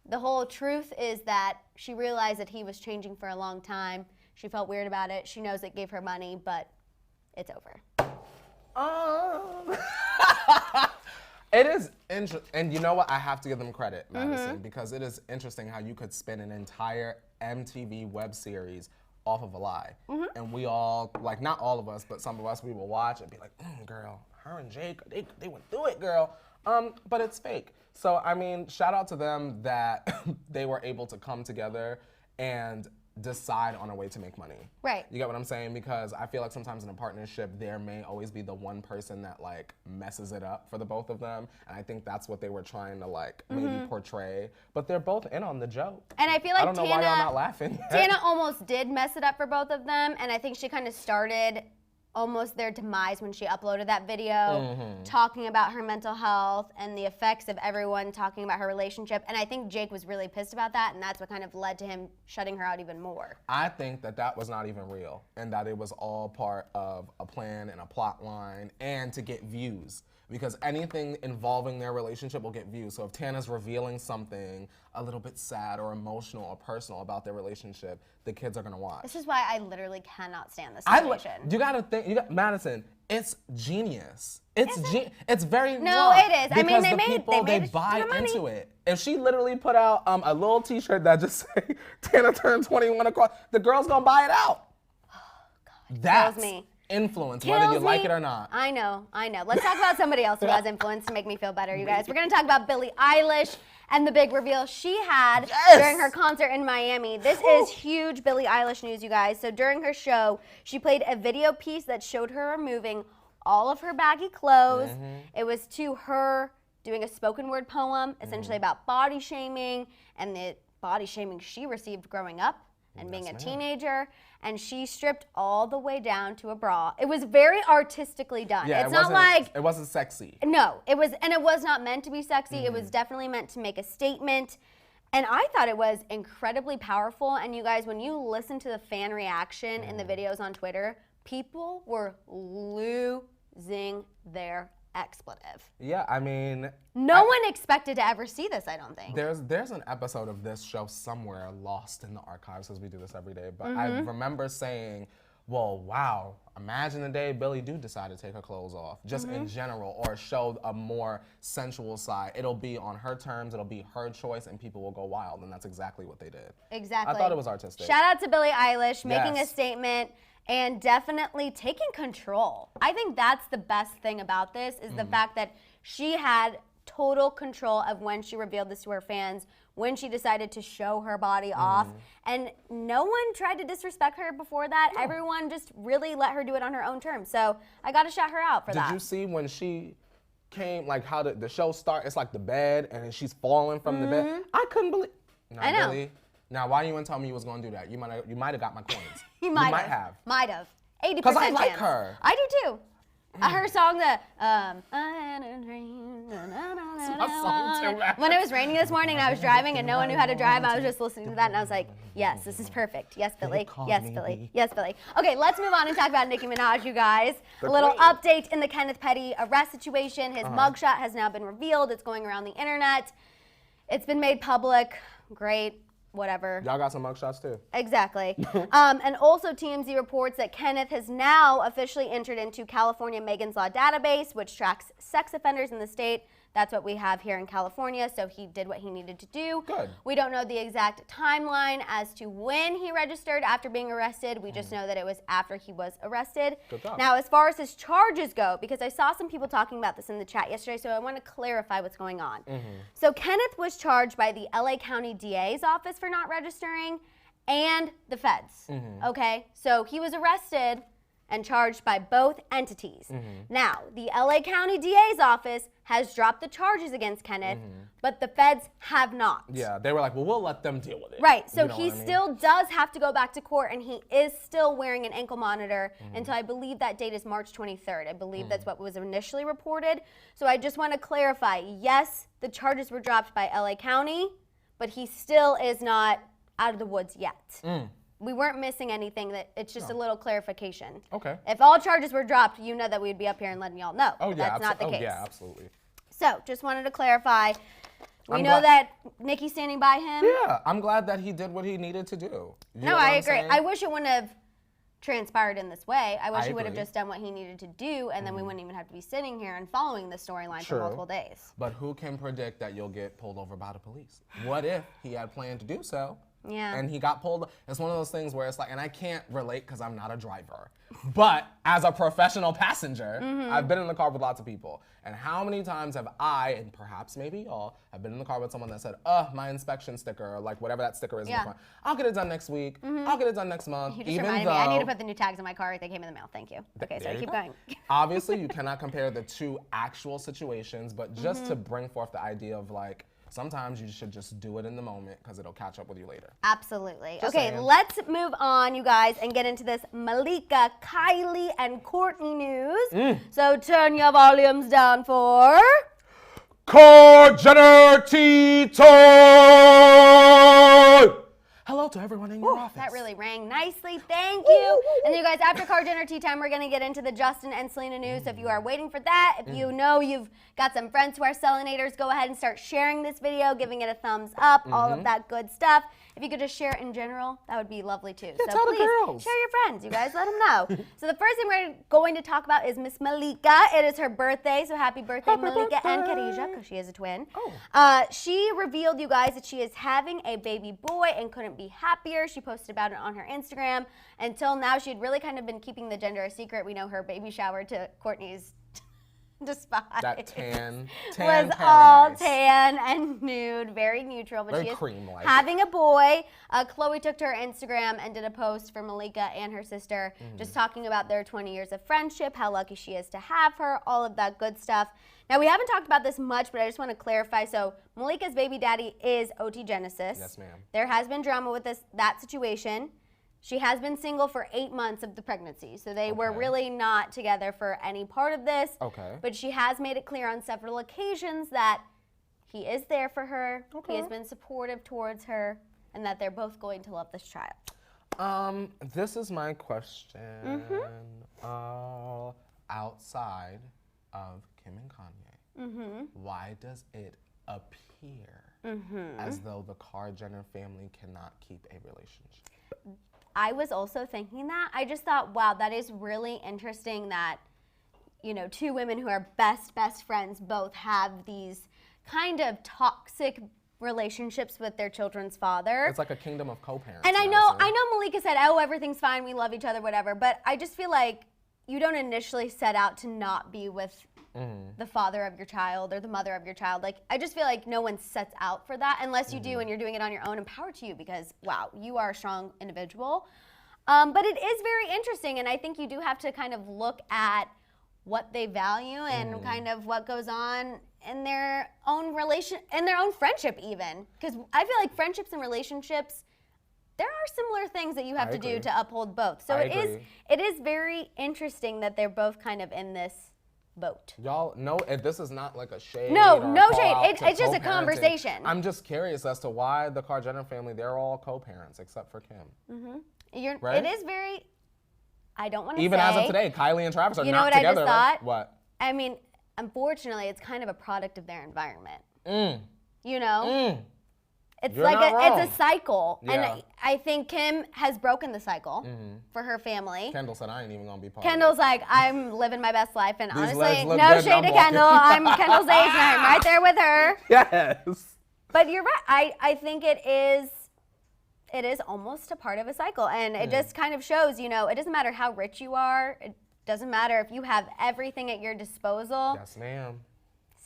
Speaker 1: the whole truth is that she realized that he was changing for a long time. She felt weird about it. She knows it gave her money, but it's over.
Speaker 2: It is interesting, and you know what? I have to give them credit, Maddison, because it is interesting how you could spin an entire MTV web series off of a lie. And we all, like, not all of us, but some of us, we will watch and be like, girl, her and Jake, they went through it, girl. But it's fake. So, I mean, shout out to them that they were able to come together and decide on a way to make money.
Speaker 1: Right.
Speaker 2: You get what I'm saying? Because I feel like sometimes in a partnership, there may always be the one person that like messes it up for the both of them. And I think that's what they were trying to like maybe portray. But they're both in on the joke.
Speaker 1: And I feel like
Speaker 2: I don't know why y'all not laughing.
Speaker 1: Tana almost did mess it up for both of them. And I think she kind of started almost their demise when she uploaded that video talking about her mental health and the effects of everyone talking about her relationship. And I think Jake was really pissed about that, and that's what kind of led to him shutting her out even more.
Speaker 2: I think that that was not even real, and that it was all part of a plan and a plot line and to get views. Because anything involving their relationship will get views. So if Tana's revealing something a little bit sad or emotional or personal about their relationship, the kids are gonna watch.
Speaker 1: This is why I literally cannot stand this situation.
Speaker 2: You gotta think, Madison, it's genius. It's very
Speaker 1: No,
Speaker 2: wrong,
Speaker 1: it is. I mean,
Speaker 2: they buy into it. If she literally put out a little T-shirt that just say Tana turned 21 across, the girl's gonna buy it out.
Speaker 1: Oh, God.
Speaker 2: That's
Speaker 1: me.
Speaker 2: influence, whether you like it or not.
Speaker 1: I know. Let's talk about somebody else who has influence to make me feel better, you guys. We're gonna talk about Billie Eilish and the big reveal she had during her concert in Miami. This is huge Billie Eilish news, you guys. So during her show, she played a video piece that showed her removing all of her baggy clothes. It was to her doing a spoken word poem, essentially about body shaming and the body shaming she received growing up and being a teenager, and she stripped all the way down to a bra. It was very artistically done.
Speaker 2: Yeah,
Speaker 1: it's not like
Speaker 2: it wasn't sexy.
Speaker 1: No, it was, and it was not meant to be sexy. It was definitely meant to make a statement. And I thought it was incredibly powerful. And you guys, when you listen to the fan reaction in the videos on Twitter, people were losing their expletive.
Speaker 2: Yeah, I mean,
Speaker 1: no one expected to ever see this, I don't think.
Speaker 2: There's an episode of this show somewhere lost in the archives, because we do this every day, but I remember saying, well, wow, imagine the day Billie do decide to take her clothes off, just in general, or show a more sensual side. It'll be on her terms, it'll be her choice, and people will go wild, and that's exactly what they did.
Speaker 1: Exactly.
Speaker 2: I thought it was artistic.
Speaker 1: Shout out to Billie Eilish, making a statement and definitely taking control. I think that's the best thing about this, is the fact that she had total control of when she revealed this to her fans, when she decided to show her body off, and no one tried to disrespect her before that. No. Everyone just really let her do it on her own terms. So I gotta shout her out for that.
Speaker 2: Did you see when she came, like how the show start, it's like the bed, and she's falling from the bed? I couldn't believe.
Speaker 1: I know.
Speaker 2: Billie, now, why you didn't tell me you was gonna do that? You might have got my coins.
Speaker 1: You might have. Might have. 80%
Speaker 2: Because I like her.
Speaker 1: I do too. Her song, when it was raining this morning and I was driving and no one knew how to drive, I was just listening to that and I was like, yes, this is perfect. Yes, Billie. Yes, Billie. Yes, Billie. Okay, let's move on and talk about Nicki Minaj, you guys. A little update in the Kenneth Petty arrest situation. His mugshot has now been revealed. It's going around the internet. It's been made public. Great. Whatever.
Speaker 2: Y'all got some mugshots too.
Speaker 1: Exactly. And also TMZ reports that Kenneth has now officially entered into California Megan's Law database, which tracks sex offenders in the state. That's what we have here in California, so he did what he needed to do.
Speaker 2: Good.
Speaker 1: We don't know the exact timeline as to when he registered after being arrested. We just know that it was after he was arrested.
Speaker 2: Good job.
Speaker 1: Now, as far as his charges go, because I saw some people talking about this in the chat yesterday, so I want to clarify what's going on. So Kenneth was charged by the LA County DA's office for not registering and the feds, okay? So he was arrested and charged by both entities. Now, the LA County DA's office has dropped the charges against Kenneth, but the feds have not.
Speaker 2: Yeah, they were like, well, we'll let them deal with it.
Speaker 1: Right, so he still does have to go back to court, and he is still wearing an ankle monitor until I believe that date is March 23rd. I believe that's what was initially reported. So I just want to clarify, yes, the charges were dropped by LA County, but he still is not out of the woods yet. We weren't missing anything. It's just a little clarification.
Speaker 2: Okay.
Speaker 1: If all charges were dropped, you know that we'd be up here and letting y'all know.
Speaker 2: Oh, yeah.
Speaker 1: That's not the case.
Speaker 2: Yeah, absolutely.
Speaker 1: So, just wanted to clarify. We know that Nicki's standing by him.
Speaker 2: Yeah, I'm glad that he did what he needed to do.
Speaker 1: No, I agree. I wish it wouldn't have transpired in this way. I wish he would have
Speaker 2: agree.
Speaker 1: just done what he needed to do, and then we wouldn't even have to be sitting here and following the storyline for multiple days.
Speaker 2: But who can predict that you'll get pulled over by the police? What if he had planned to do so?
Speaker 1: Yeah.
Speaker 2: And he got pulled. It's one of those things where it's like, and I can't relate because I'm not a driver. But as a professional passenger, I've been in the car with lots of people. And how many times have I, and perhaps maybe y'all, have been in the car with someone that said, my inspection sticker, or like whatever that sticker is in the front. I'll get it done next week. I'll get it done next month.
Speaker 1: You just reminded me. I need to put the new tags in my car. They came in the mail. Thank you. Okay, so keep going.
Speaker 2: Obviously, you cannot compare the two actual situations, but just to bring forth the idea of like, sometimes you should just do it in the moment because it'll catch up with you later.
Speaker 1: Absolutely.
Speaker 2: Just
Speaker 1: okay,
Speaker 2: saying.
Speaker 1: let's move on, you guys, and get into this Malika, Kylie, and Kourtney news. So turn your volumes down for...
Speaker 2: Car Jenner Tea Time! Hello to everyone in your office.
Speaker 1: That really rang nicely. Thank you. And you guys, after Car Jenner Tea Time, we're going to get into the Justin and Selena news. So if you are waiting for that, if you know you've got some friends who are Selenators, go ahead and start sharing this video, giving it a thumbs up, all of that good stuff. If you could just share it in general, that would be lovely too.
Speaker 2: Yeah,
Speaker 1: so please share your friends, you guys. Let them know. So the first thing we're going to talk about is Miss Malika. It is her birthday, so happy birthday, Malika and Khadijah, because she is a twin. She revealed, you guys, that she is having a baby boy and couldn't be happier. She posted about it on her Instagram. Until now, she had really kind of been keeping the gender a secret. We know her baby shower to Kourtney's despise.
Speaker 2: That tan
Speaker 1: was
Speaker 2: paradise.
Speaker 1: all tan and nude, very neutral. But
Speaker 2: Very
Speaker 1: she is
Speaker 2: cream-like.
Speaker 1: having a boy. Chloe took to her Instagram and did a post for Malika and her sister, just talking about their 20 years of friendship, how lucky she is to have her, all of that good stuff. Now, we haven't talked about this much, but I just want to clarify. So, Malika's baby daddy is OT Genesis.
Speaker 2: Yes, ma'am.
Speaker 1: There has been drama with that situation. She has been single for 8 months of the pregnancy, so they were really not together for any part of this.
Speaker 2: Okay.
Speaker 1: But she has made it clear on several occasions that he is there for her, he has been supportive towards her, and that they're both going to love this child.
Speaker 2: This is my question. Outside of Kim and Kanye, why does it appear as though the Kar Jenner family cannot keep a relationship?
Speaker 1: I was also thinking that. I just thought, wow, that is really interesting that, you know, two women who are best friends both have these kind of toxic relationships with their children's father.
Speaker 2: It's like a kingdom of co-parents.
Speaker 1: And I know Malika said, oh, everything's fine, we love each other, whatever, but I just feel like you don't initially set out to not be with the father of your child or the mother of your child. Like, I just feel like no one sets out for that unless you do and you're doing it on your own, and power to you because, wow, you are a strong individual. But it is very interesting, and I think you do have to kind of look at what they value and kind of what goes on in their own friendship even. Because I feel like friendships and relationships, there are similar things that you have to do to uphold both. So it is very interesting that they're both kind of in this boat.
Speaker 2: Y'all, no, this is not like a shade.
Speaker 1: No
Speaker 2: or
Speaker 1: shade. It's just a conversation.
Speaker 2: I'm just curious as to why the Kar Jenner family, they're all co-parents except for Kim. Right?
Speaker 1: It is very, I don't want to say.
Speaker 2: Even as of today, Kylie and Travis are
Speaker 1: you know
Speaker 2: not
Speaker 1: what
Speaker 2: together.
Speaker 1: I just thought?
Speaker 2: What?
Speaker 1: I mean, unfortunately, it's kind of a product of their environment. You know? It's
Speaker 2: You're
Speaker 1: like
Speaker 2: not wrong.
Speaker 1: it's a cycle.
Speaker 2: Yeah.
Speaker 1: And I think Kim has broken the cycle for her family.
Speaker 2: Kendall said, I ain't even going to be part
Speaker 1: Kendall's
Speaker 2: of it.
Speaker 1: like, I'm living my best life. And
Speaker 2: These
Speaker 1: honestly,
Speaker 2: legs look
Speaker 1: no
Speaker 2: good,
Speaker 1: shade to Kendall. I'm Kendall's age and I'm right there with her.
Speaker 2: Yes.
Speaker 1: But you're right. I think it is almost a part of a cycle. And it just kind of shows, you know, it doesn't matter how rich you are. It doesn't matter if you have everything at your disposal.
Speaker 2: Yes, ma'am.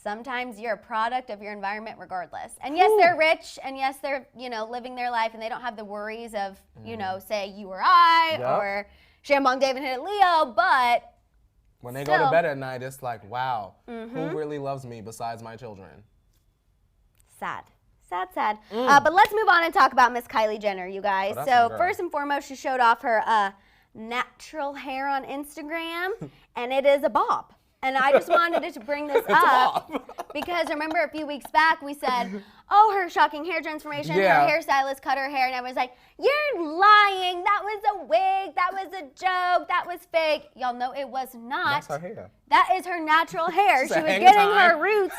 Speaker 1: Sometimes you're a product of your environment regardless. And yes, they're rich, and yes, they're, you know, living their life, and they don't have the worries of, you know, say you or I, or Shambong David hit Leo, but
Speaker 2: when they go to bed at night, it's like, wow, who really loves me besides my children?
Speaker 1: Sad. Sad. But let's move on and talk about Miss Kylie Jenner, you guys. So first and foremost, she showed off her natural hair on Instagram, and it is a bob. And I just wanted to bring this up because remember a few weeks back we said, oh, her shocking hair transformation, her hairstylist cut her hair, and everyone's like, you're lying, that was a wig, that was a joke, that was fake. Y'all know it was not.
Speaker 2: That's her hair.
Speaker 1: That is her natural hair. She was getting her roots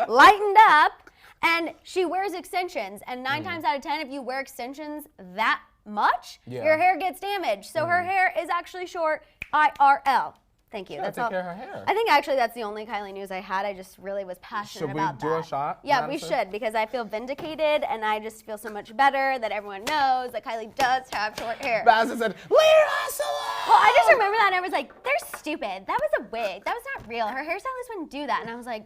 Speaker 1: lightened up, and she wears extensions. And 9 times out of 10, if you wear extensions that much, your hair gets damaged. So her hair is actually short, IRL. Thank you.
Speaker 2: That's all. Take care of her hair.
Speaker 1: I think actually that's the only Kylie news I had. I just really was passionate about that.
Speaker 2: Should we do a shot?
Speaker 1: Yeah, Madison? We should, because I feel vindicated and I just feel so much better that everyone knows that Kylie does have short hair.
Speaker 2: Madison said, leave us alone!
Speaker 1: Well, I just remember that and I was like, they're stupid. That was a wig. That was not real. Her hairstylist wouldn't do that. And I was like,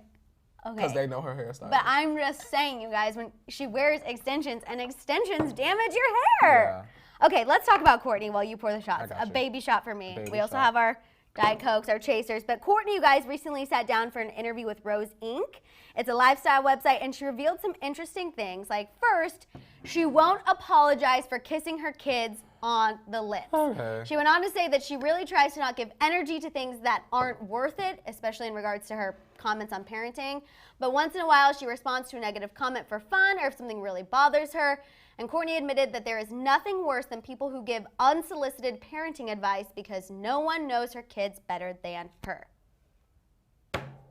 Speaker 1: okay.
Speaker 2: Because they know her hairstyle.
Speaker 1: But I'm just saying, you guys, when she wears extensions and extensions damage your hair. Yeah. Okay, let's talk about Kourtney while you pour the shots. A baby shot for me. We also have our Diet Cokes, our chasers. But Kourtney, you guys, recently sat down for an interview with Rose Inc. It's a lifestyle website, and she revealed some interesting things. Like, first, she won't apologize for kissing her kids on the lips. Okay. She went on to say that she really tries to not give energy to things that aren't worth it, especially in regards to her comments on parenting. But once in a while, she responds to a negative comment for fun or if something really bothers her. And Kourtney admitted that there is nothing worse than people who give unsolicited parenting advice because no one knows her kids better than her.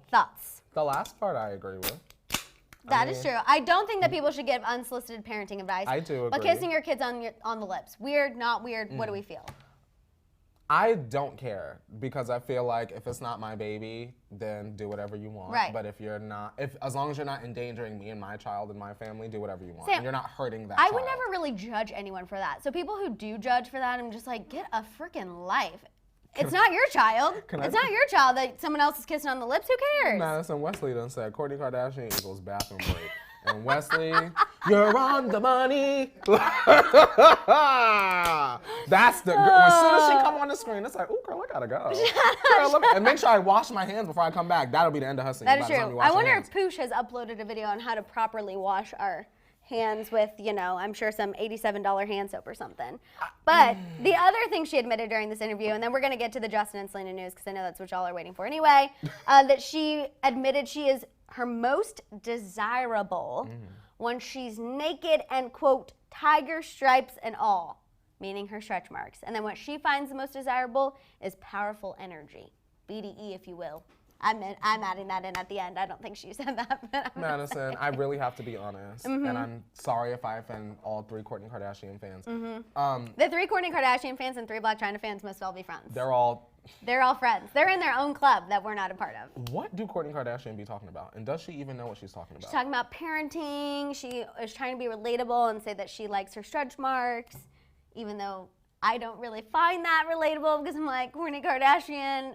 Speaker 1: Thoughts?
Speaker 2: The last part I agree with.
Speaker 1: That is true. I don't think that people should give unsolicited parenting advice.
Speaker 2: I do agree.
Speaker 1: But kissing your kids on the lips, weird, not weird, what do we feel?
Speaker 2: I don't care because I feel like if it's not my baby, then do whatever you want.
Speaker 1: Right.
Speaker 2: But if you're not, as long as you're not endangering me and my child and my family, do whatever you want.
Speaker 1: Sam,
Speaker 2: and you're not hurting that
Speaker 1: I
Speaker 2: child.
Speaker 1: would never really judge anyone for that. So people who do judge for that, I'm just like, get a freaking life. It's not your child. It's not your child that someone else is kissing on the lips. Who cares?
Speaker 2: Madison Wesley done said Kourtney Kardashian equals bathroom break. And Wesley, you're on the money. That's the girl. As soon as she come on the screen, it's like, oh, girl, I gotta go. Girl, and make sure I wash my hands before I come back. That'll be the end of hustling.
Speaker 1: That is true. I wonder if Poosh has uploaded a video on how to properly wash our hands with, you know, I'm sure some $87 hand soap or something. But the other thing she admitted during this interview, and then we're going to get to the Justin and Selena news because I know that's what y'all are waiting for anyway, that she admitted she is her most desirable when she's naked and, quote, tiger stripes and all, meaning her stretch marks. And then what she finds the most desirable is powerful energy, BDE if you will. I'm adding that in at the end. I don't think she said that. But
Speaker 2: Madison, I really have to be honest, and I'm sorry if I offend all 3 Kourtney Kardashian fans.
Speaker 1: The 3 Kourtney Kardashian fans and 3 Blac Chyna fans must all be friends.
Speaker 2: They're all
Speaker 1: friends. They're in their own club that we're not a part of.
Speaker 2: What do Kourtney Kardashian be talking about? And does she even know what she's talking about?
Speaker 1: She's talking about parenting. She is trying to be relatable and say that she likes her stretch marks, even though I don't really find that relatable because I'm like, Kourtney Kardashian,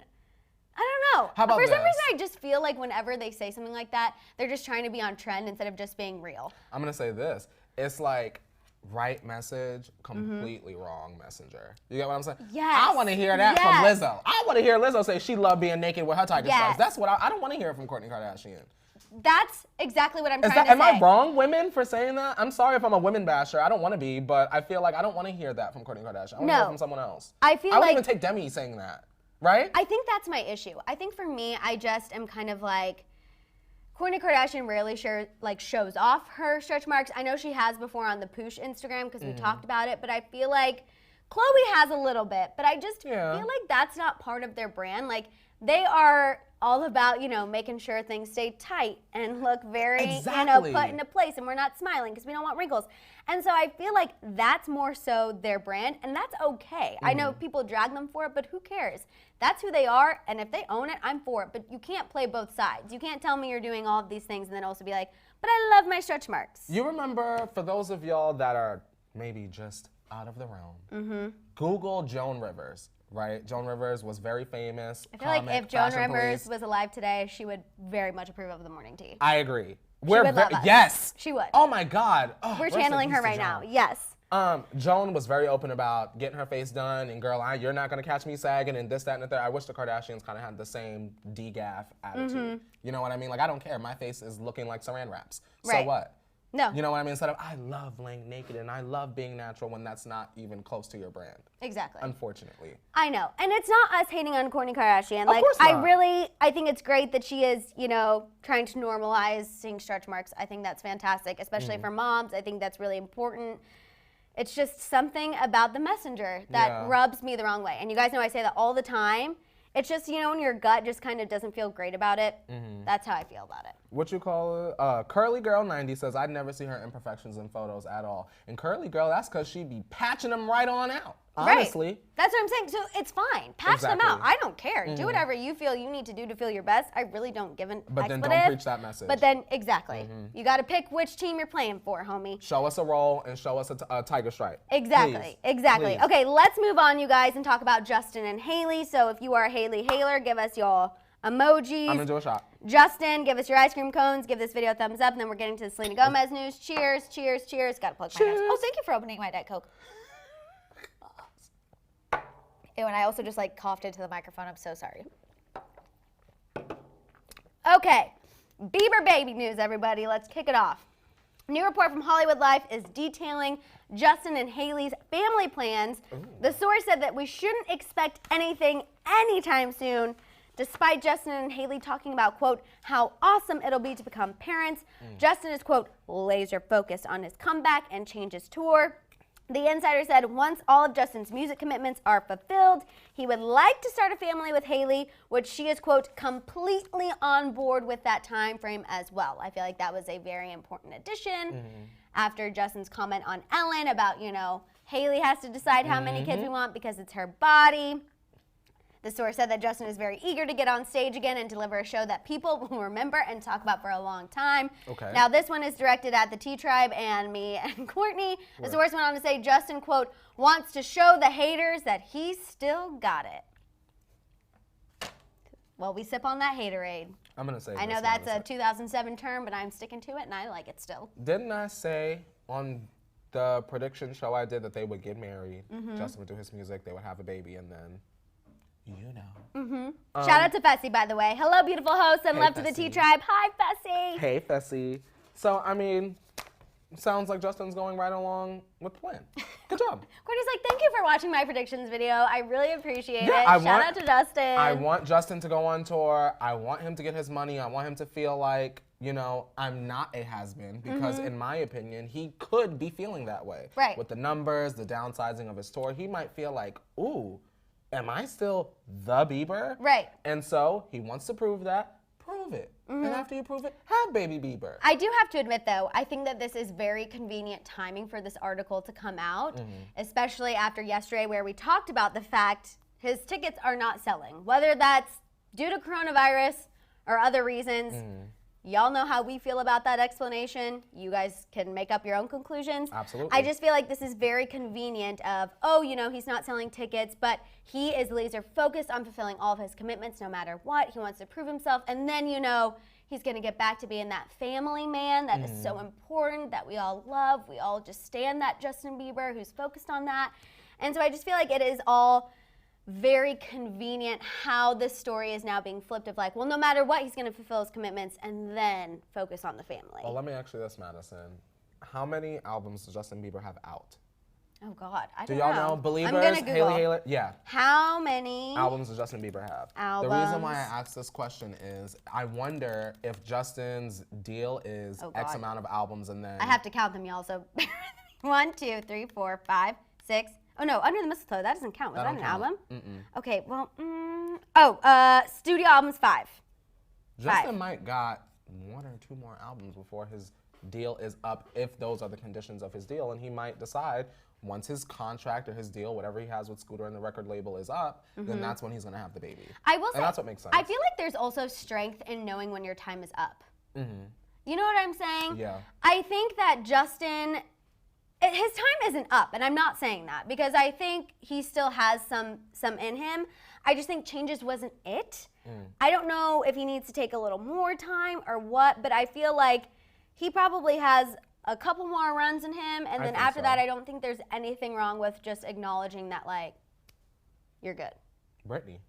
Speaker 1: I don't know.
Speaker 2: How about
Speaker 1: For some reason, I just feel like whenever they say something like that, they're just trying to be on trend instead of just being real.
Speaker 2: I'm going to say this. It's like right message, completely wrong messenger. You get what I'm saying?
Speaker 1: Yes.
Speaker 2: I want to hear that from Lizzo. I want to hear Lizzo say she loved being naked with her tiger stripes. That's what I don't want to hear from Kourtney Kardashian.
Speaker 1: That's exactly what I'm trying to say.
Speaker 2: Am I wrong, women, for saying that? I'm sorry if I'm a women basher. I don't want to be, but I feel like I don't want to hear that from Kourtney Kardashian. I want to hear it from someone else.
Speaker 1: I
Speaker 2: wouldn't even take Demi saying that. Right?
Speaker 1: I think that's my issue. I think for me, I just am kind of like, Kourtney Kardashian rarely shows off her stretch marks. I know she has before on the Poosh Instagram because we talked about it, but I feel like Khloe has a little bit, but I just feel like that's not part of their brand. Like, they are all about, you know, making sure things stay tight and look very, you know, put into place, and we're not smiling because we don't want wrinkles. And so I feel like that's more so their brand, and that's okay. I know people drag them for it, but who cares? That's who they are, and if they own it, I'm for it. But you can't play both sides. You can't tell me you're doing all of these things and then also be like, but I love my stretch marks.
Speaker 2: You remember, for those of y'all that are maybe just out of the realm, Google Joan Rivers. Right? Joan Rivers was very famous.
Speaker 1: I feel like if Joan Rivers was alive today, she would very much approve of the morning tea.
Speaker 2: I agree.
Speaker 1: She would love us.
Speaker 2: Yes.
Speaker 1: She would.
Speaker 2: Oh my God. Oh,
Speaker 1: we're channeling her right now. Yes.
Speaker 2: Joan was very open about getting her face done and girl, you're not gonna catch me sagging and this, that, and the third. I wish the Kardashians kind of had the same DGAF attitude. You know what I mean? Like, I don't care. My face is looking like saran wraps. So what?
Speaker 1: No.
Speaker 2: You know what I mean? Instead of, I love laying naked and I love being natural when that's not even close to your brand.
Speaker 1: Exactly.
Speaker 2: Unfortunately.
Speaker 1: I know. And it's not us hating on Kourtney Kardashian.
Speaker 2: Of course not.
Speaker 1: I think it's great that she is, you know, trying to normalize seeing stretch marks. I think that's fantastic, especially for moms. I think that's really important. It's just something about the messenger that rubs me the wrong way. And you guys know I say that all the time. It's just, you know, when your gut just kind of doesn't feel great about it. That's how I feel about it.
Speaker 2: What you call it? Curly Girl 90 says, I'd never see her imperfections in photos at all. And Curly Girl, that's because she be patching them right on out. Honestly.
Speaker 1: Right. That's what I'm saying. So it's fine. Patch them out. I don't care. Do whatever you feel you need to do to feel your best. I really don't give an
Speaker 2: But
Speaker 1: expletive.
Speaker 2: then don't preach that message.
Speaker 1: But then, exactly. You got to pick which team you're playing for, homie.
Speaker 2: Show us a roll and show us a tiger stripe.
Speaker 1: Exactly.
Speaker 2: Please.
Speaker 1: Exactly.
Speaker 2: Please.
Speaker 1: Okay, let's move on, you guys, and talk about Justin and Hailey. So if you are a Hailey Hailer, give us your emojis.
Speaker 2: I'm going to do a shot.
Speaker 1: Justin, give us your ice cream cones. Give this video a thumbs up. And then we're getting to the Selena Gomez news. Cheers, cheers, cheers. Got to plug my nose. Oh, thank you for opening my Diet Coke. Ew, and I also just like coughed into the microphone. I'm so sorry. Okay, Bieber baby news, everybody. Let's kick it off. A new report from Hollywood Life is detailing Justin and Hailey's family plans. The source said that we shouldn't expect anything anytime soon, despite Justin and Hailey talking about, quote, how awesome it'll be to become parents. Justin is, quote, laser focused on his comeback and changes tour. The insider said once all of Justin's music commitments are fulfilled, he would like to start a family with Hailey, which she is, quote, completely on board with that time frame as well. I feel like that was a very important addition after Justin's comment on Ellen about, you know, Hailey has to decide how many kids we want because it's her body. The source said that Justin is very eager to get on stage again and deliver a show that people will remember and talk about for a long time.
Speaker 2: Okay.
Speaker 1: Now, this one is directed at the T-Tribe and me and Kourtney. The source went on to say Justin, quote, wants to show the haters that he's still got it. Well, we sip on that haterade.
Speaker 2: I'm going to say
Speaker 1: I know that's a 2007 term, but I'm sticking to it, and I like it still.
Speaker 2: Didn't I say on the prediction show I did that they would get married? Justin would do his music, they would have a baby, and then... You know.
Speaker 1: Shout out to Fessy, by the way. Hello, beautiful host, and love to the
Speaker 2: Fessy.
Speaker 1: T-Tribe. Hi, Fessy.
Speaker 2: Hey, Fessy. So, I mean, sounds like Justin's going right along with the plan. Good job.
Speaker 1: Kourtney's like, thank you for watching my predictions video. I really appreciate it.
Speaker 2: I
Speaker 1: Shout out to Justin.
Speaker 2: I want Justin to go on tour. I want him to get his money. I want him to feel like, you know, I'm not a has-been because in my opinion, he could be feeling that way.
Speaker 1: Right.
Speaker 2: With the numbers, the downsizing of his tour, he might feel like, ooh, am I still the Bieber?
Speaker 1: Right.
Speaker 2: And so he wants to prove that. Prove it. And after you prove it, have baby Bieber.
Speaker 1: I do have to admit, though, I think that this is very convenient timing for this article to come out, especially after yesterday where we talked about the fact his tickets are not selling. Whether that's due to coronavirus or other reasons, y'all know how we feel about that explanation. You guys can make up your own conclusions.
Speaker 2: Absolutely.
Speaker 1: I just feel like this is very convenient of, oh, you know, he's not selling tickets, but he is laser focused on fulfilling all of his commitments no matter what. He wants to prove himself. And then, you know, he's going to get back to being that family man that is so important, that we all love. We all just stand that Justin Bieber who's focused on that. And so I just feel like it is all very convenient how this story is now being flipped of like, well, no matter what, he's going to fulfill his commitments and then focus on the family.
Speaker 2: Well, let me ask you this, Maddison. How many albums does Justin Bieber have out?
Speaker 1: Oh, God. I
Speaker 2: Do
Speaker 1: don't
Speaker 2: y'all know? Believers,
Speaker 1: I'm gonna Google.
Speaker 2: Hailey, yeah.
Speaker 1: How many
Speaker 2: albums does Justin Bieber have?
Speaker 1: Albums.
Speaker 2: The reason why I asked this question is I wonder if Justin's deal is X
Speaker 1: God.
Speaker 2: amount of albums and then...
Speaker 1: I have to count them, y'all, so 1, 2, 3, 4, 5, 6. Oh, no, Under the Mistletoe, that doesn't count. Was that an album? Okay, well, studio albums, 5.
Speaker 2: Justin might got 1 or 2 more albums before his deal is up if those are the conditions of his deal, and he might decide once his contract or his deal, whatever he has with Scooter and the record label is up, then that's when he's going to have the baby.
Speaker 1: I will say,
Speaker 2: and that's what makes sense.
Speaker 1: I feel like there's also strength in knowing when your time is up. You know what I'm saying?
Speaker 2: Yeah.
Speaker 1: I think that Justin, his time isn't up, and I'm not saying that because I think he still has some in him. I just think changes wasn't it. I don't know if he needs to take a little more time or what, but I feel like he probably has a couple more runs in him, and then after that, I don't think there's anything wrong with just acknowledging that, like, you're good.
Speaker 2: Britney.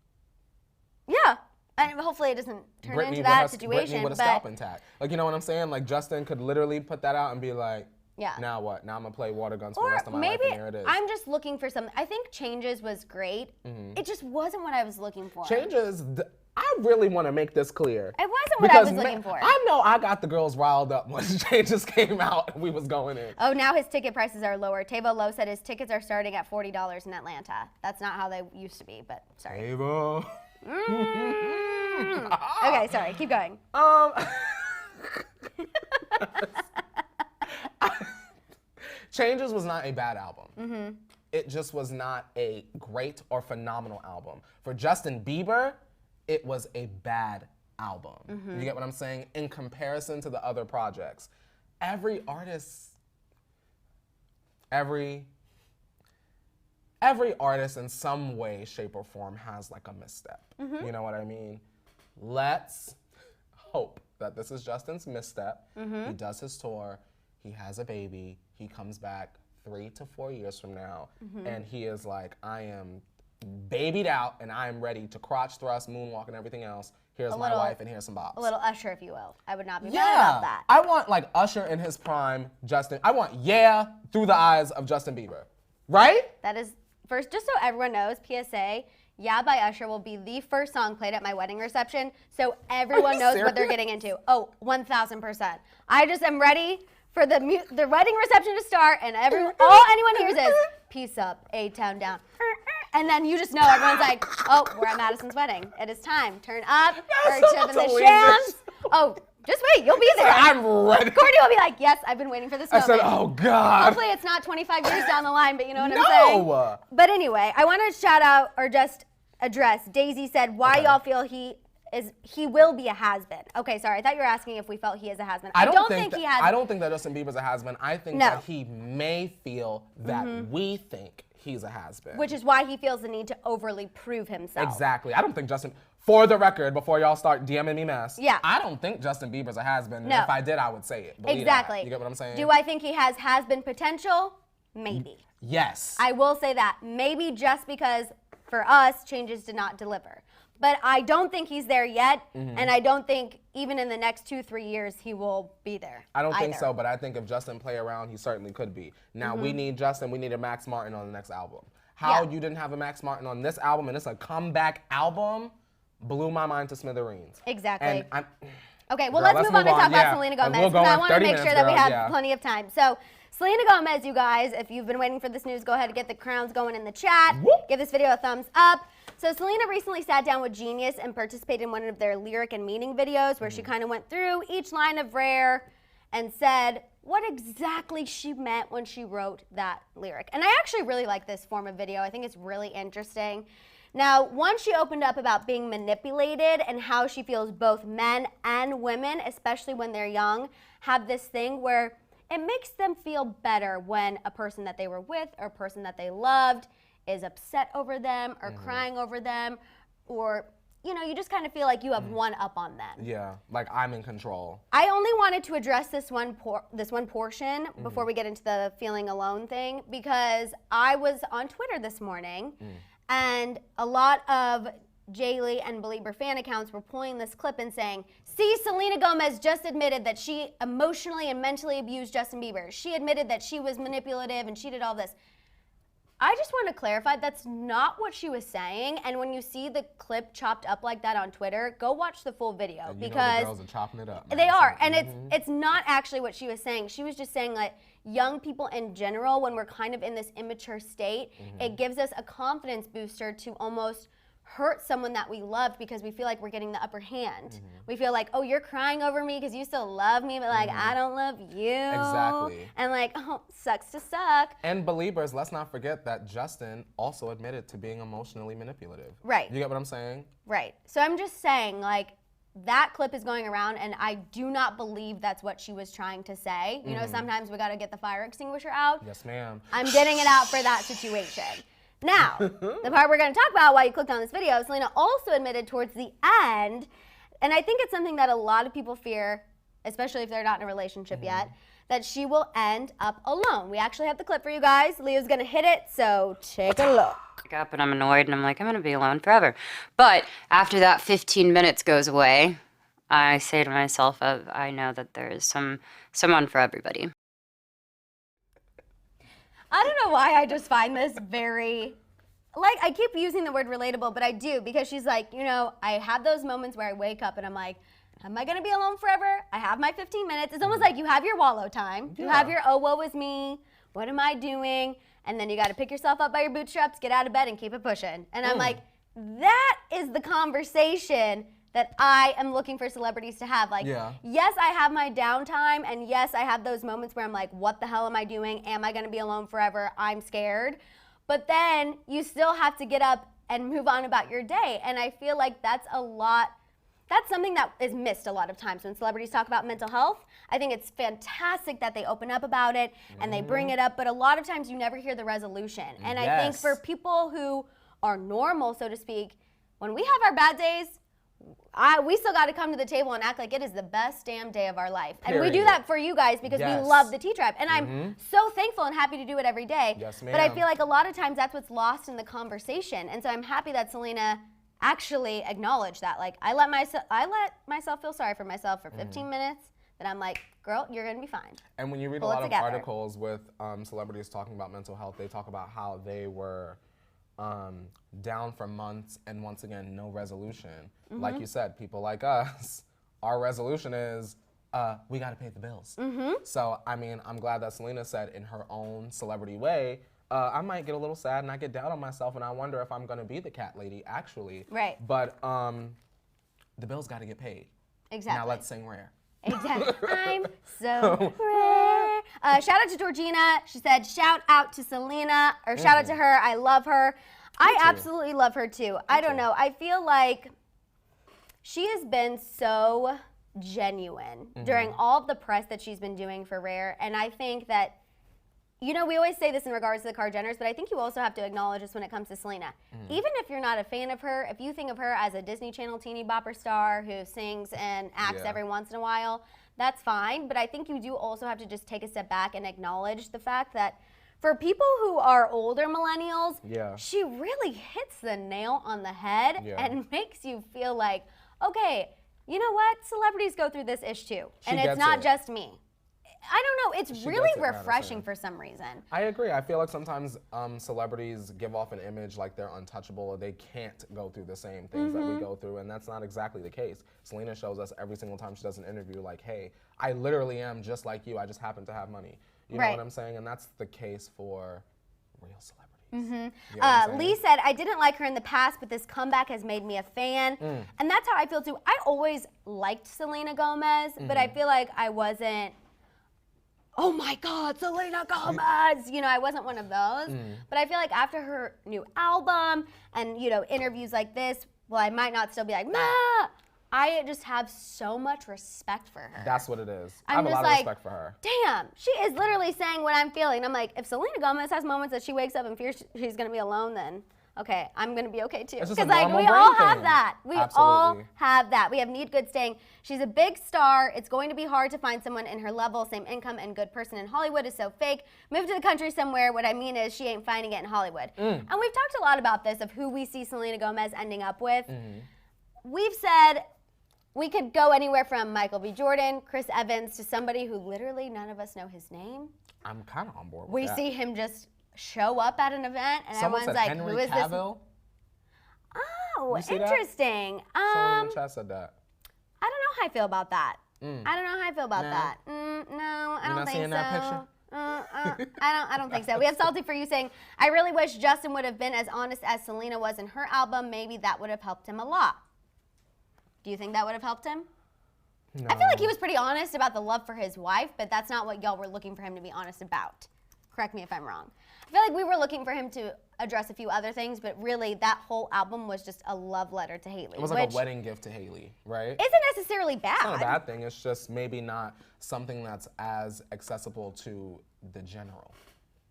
Speaker 1: Yeah. And hopefully it doesn't turn into that situation.
Speaker 2: Britney with a scalp intact. Like, you know what I'm saying? Like, Justin could literally put that out and be like,
Speaker 1: yeah.
Speaker 2: Now what? Now I'm going to play water guns for the rest of my life, and here it is.
Speaker 1: I'm just looking for something. I think Changes was great. It just wasn't what I was looking for.
Speaker 2: Changes, I really want to make this clear.
Speaker 1: It wasn't what I was looking for.
Speaker 2: I know I got the girls riled up when Changes came out and we was going in.
Speaker 1: Oh, now his ticket prices are lower. Tavo Lowe said his tickets are starting at $40 in Atlanta. That's not how they used to be, but sorry.
Speaker 2: Tavo.
Speaker 1: Okay, sorry, keep going.
Speaker 2: Changes was not a bad album. It just was not a great or phenomenal album. For Justin Bieber, it was a bad album. You get what I'm saying? In comparison to the other projects. Every artist in some way, shape, or form has like a misstep. You know what I mean? Let's hope that this is Justin's misstep. He does his tour, he has a baby, he comes back 3 to 4 years from now, and he is like, I am babied out and I am ready to crotch thrust, moonwalk, and everything else. Here's my wife and here's some bops.
Speaker 1: A little Usher, if you will. I would not be mad about that.
Speaker 2: I want like Usher in his prime, Justin. I want Yeah through the eyes of Justin Bieber. Right?
Speaker 1: That is, first, just so everyone knows, PSA, Yeah by Usher will be the first song played at my wedding reception, so everyone knows what they're getting into. Oh, 1,000%. I just am ready for the wedding reception to start, and all anyone hears is, peace up, A-Town down. And then you just know everyone's like, oh, we're at Madison's wedding. It is time. Turn up, or tip in the shams. Oh, just wait, you'll be there.
Speaker 2: I'm ready.
Speaker 1: Courtney will be like, yes, I've been waiting for this moment.
Speaker 2: I said, oh, God.
Speaker 1: Hopefully it's not 25 years down the line, but you know what I'm saying? But anyway, I want to shout out, or just address, Daisy said, why y'all feel he will be a has-been. Okay, sorry, I thought you were asking if we felt he is a has-been. I don't think he has.
Speaker 2: I don't think that Justin Bieber's a has-been. I think that he may feel that we think he's a has-been.
Speaker 1: Which is why he feels the need to overly prove himself.
Speaker 2: Exactly. I don't think Justin, for the record, before y'all start DMing me mess, I don't think Justin Bieber's a has-been. No. If I did, I would say it.
Speaker 1: Exactly.
Speaker 2: You get what I'm saying?
Speaker 1: Do I think he has-been potential? Maybe.
Speaker 2: Yes.
Speaker 1: I will say that. Maybe just because, for us, changes did not deliver. But I don't think he's there yet, and I don't think even in the next 2-3 years he will be there.
Speaker 2: I don't think so, but I think if Justin play around, he certainly could be. Now, we need Justin, we need a Max Martin on the next album. How you didn't have a Max Martin on this album, and it's a comeback album, blew my mind to smithereens.
Speaker 1: Exactly.
Speaker 2: And
Speaker 1: okay, well, let's move on to talk about Selena Gomez, because I want to make sure that we have plenty of time. So, Selena Gomez, you guys, if you've been waiting for this news, go ahead and get the crowns going in the chat. Give this video a thumbs up. So Selena recently sat down with Genius and participated in one of their lyric and meaning videos where she kind of went through each line of Rare and said what exactly she meant when she wrote that lyric. And I actually really like this form of video. I think it's really interesting. Now, once she opened up about being manipulated and how she feels both men and women, especially when they're young, have this thing where it makes them feel better when a person that they were with or a person that they loved is upset over them or crying over them, or, you know, you just kind of feel like you have one up on them.
Speaker 2: Yeah, like I'm in control.
Speaker 1: I only wanted to address this one portion before we get into the feeling alone thing, because I was on Twitter this morning and a lot of Hailey and Bieber fan accounts were pulling this clip and saying, see, Selena Gomez just admitted that she emotionally and mentally abused Justin Bieber. She admitted that she was manipulative and she did all this. I just want to clarify, that's not what she was saying. And when you see the clip chopped up like that on Twitter, go watch the full video,
Speaker 2: and
Speaker 1: because
Speaker 2: the girls are chopping it up.
Speaker 1: They are, and it's not actually what she was saying. She was just saying, like, young people in general, when we're kind of in this immature state, it gives us a confidence booster to almost hurt someone that we loved because we feel like we're getting the upper hand. We feel like, oh, you're crying over me because you still love me, but like, I don't love you.
Speaker 2: Exactly.
Speaker 1: And like, oh, sucks to suck.
Speaker 2: And Beliebers, let's not forget that Justin also admitted to being emotionally manipulative.
Speaker 1: Right.
Speaker 2: You get what I'm saying?
Speaker 1: Right. So I'm just saying, like, that clip is going around, and I do not believe that's what she was trying to say. You know, sometimes we gotta get the fire extinguisher out.
Speaker 2: Yes, ma'am.
Speaker 1: I'm getting it out for that situation. Now, the part we're going to talk about while you clicked on this video, Selena also admitted towards the end, and I think it's something that a lot of people fear, especially if they're not in a relationship yet, that she will end up alone. We actually have the clip for you guys. Leo's going to hit it, so take a look.
Speaker 3: I wake up and I'm annoyed and I'm like, I'm going to be alone forever. But after that 15 minutes goes away, I say to myself, I know that there is someone for everybody.
Speaker 1: I don't know why I just find this very, like, I keep using the word relatable, but I do, because she's like, you know, I have those moments where I wake up and I'm like, am I gonna be alone forever? I have my 15 minutes. It's almost like you have your wallow time. You have your, oh, woe is me. What am I doing? And then you gotta pick yourself up by your bootstraps, get out of bed and keep it pushing. And I'm like, that is the conversation that I am looking for celebrities to have. Like, yes, I have my downtime, and yes, I have those moments where I'm like, what the hell am I doing? Am I gonna be alone forever? I'm scared. But then you still have to get up and move on about your day. And I feel like that's something that is missed a lot of times when celebrities talk about mental health. I think it's fantastic that they open up about it and they bring it up, but a lot of times you never hear the resolution. And I think for people who are normal, so to speak, when we have our bad days, we still got to come to the table and act like it is the best damn day of our life. And we do that for you guys because we love the Tea Tribe. And I'm so thankful and happy to do it every day.
Speaker 2: Yes, ma'am.
Speaker 1: But I feel like a lot of times that's what's lost in the conversation. And so I'm happy that Selena actually acknowledged that. Like, I let myself feel sorry for myself for 15 minutes. Then I'm like, girl, you're going to be fine.
Speaker 2: And when you read a lot of articles with celebrities talking about mental health, they talk about how they were down for months and once again, no resolution. Like you said, people like us, our resolution is we got to pay the bills. So, I mean, I'm glad that Selena said in her own celebrity way, I might get a little sad and I get down on myself and I wonder if I'm going to be the cat lady, actually.
Speaker 1: Right.
Speaker 2: But the bills got to get paid.
Speaker 1: Exactly.
Speaker 2: Now let's sing Rare.
Speaker 1: Exactly. I'm so rare. Shout out to Georgina. She said, shout out to Selena, or shout out to her. I love her. I absolutely love her too. I don't know. I feel like she has been so genuine during all of the press that she's been doing for Rare. And I think that, you know, we always say this in regards to the Kardashians, but I think you also have to acknowledge this when it comes to Selena. Even if you're not a fan of her, if you think of her as a Disney Channel teeny bopper star who sings and acts every once in a while, that's fine. But I think you do also have to just take a step back and acknowledge the fact that for people who are older millennials, she really hits the nail on the head and makes you feel like, okay, you know what? Celebrities go through this ish too. And it's not just me. I don't know. It's really refreshing for some reason.
Speaker 2: I agree. I feel like sometimes celebrities give off an image like they're untouchable or they can't go through the same things that we go through, and that's not exactly the case. Selena shows us every single time she does an interview like, hey, I literally am just like you. I just happen to have money. You know what I'm saying? And that's the case for real celebrities. You know
Speaker 1: Lee said, I didn't like her in the past, but this comeback has made me a fan. And that's how I feel too. I always liked Selena Gomez, but I feel like I wasn't, oh my God, Selena Gomez. You know, I wasn't one of those. But I feel like after her new album and, you know, interviews like this, well, I might not still be like, nah. I just have so much respect for her.
Speaker 2: That's what it is. I have a lot of respect for her.
Speaker 1: Damn, she is literally saying what I'm feeling. I'm like, if Selena Gomez has moments that she wakes up and fears she's gonna be alone, then okay, I'm gonna be okay too.
Speaker 2: Because
Speaker 1: like we all have that. We all have that. We have Need Good saying she's a big star. It's going to be hard to find someone in her level, same income, and good person in Hollywood is so fake. Move to the country somewhere. What I mean is she ain't finding it in Hollywood. And we've talked a lot about this of who we see Selena Gomez ending up with. We've said we could go anywhere from Michael B. Jordan, Chris Evans, to somebody who literally none of us know his name.
Speaker 2: I'm kind of on board with
Speaker 1: we
Speaker 2: that.
Speaker 1: see him just show up at an event, and everyone's like,
Speaker 2: Henry
Speaker 1: who is
Speaker 2: Cavill?
Speaker 1: this? Oh, interesting.
Speaker 2: Someone in the chat said that.
Speaker 1: I don't know how I feel about that. I don't know how I feel about that. No, I don't think so.
Speaker 2: You're not seeing that picture?
Speaker 1: I don't think so. We have Salty for You saying, I really wish Justin would have been as honest as Selena was in her album. Maybe that would have helped him a lot. Do you think that would have helped him? No. I feel like he was pretty honest about the love for his wife, but that's not what y'all were looking for him to be honest about. Correct me if I'm wrong. I feel like we were looking for him to address a few other things, but really that whole album was just a love letter to Hailey.
Speaker 2: It was like a wedding gift to Hailey, right?
Speaker 1: Isn't necessarily bad.
Speaker 2: It's not a bad thing. It's just maybe not something that's as accessible to the general.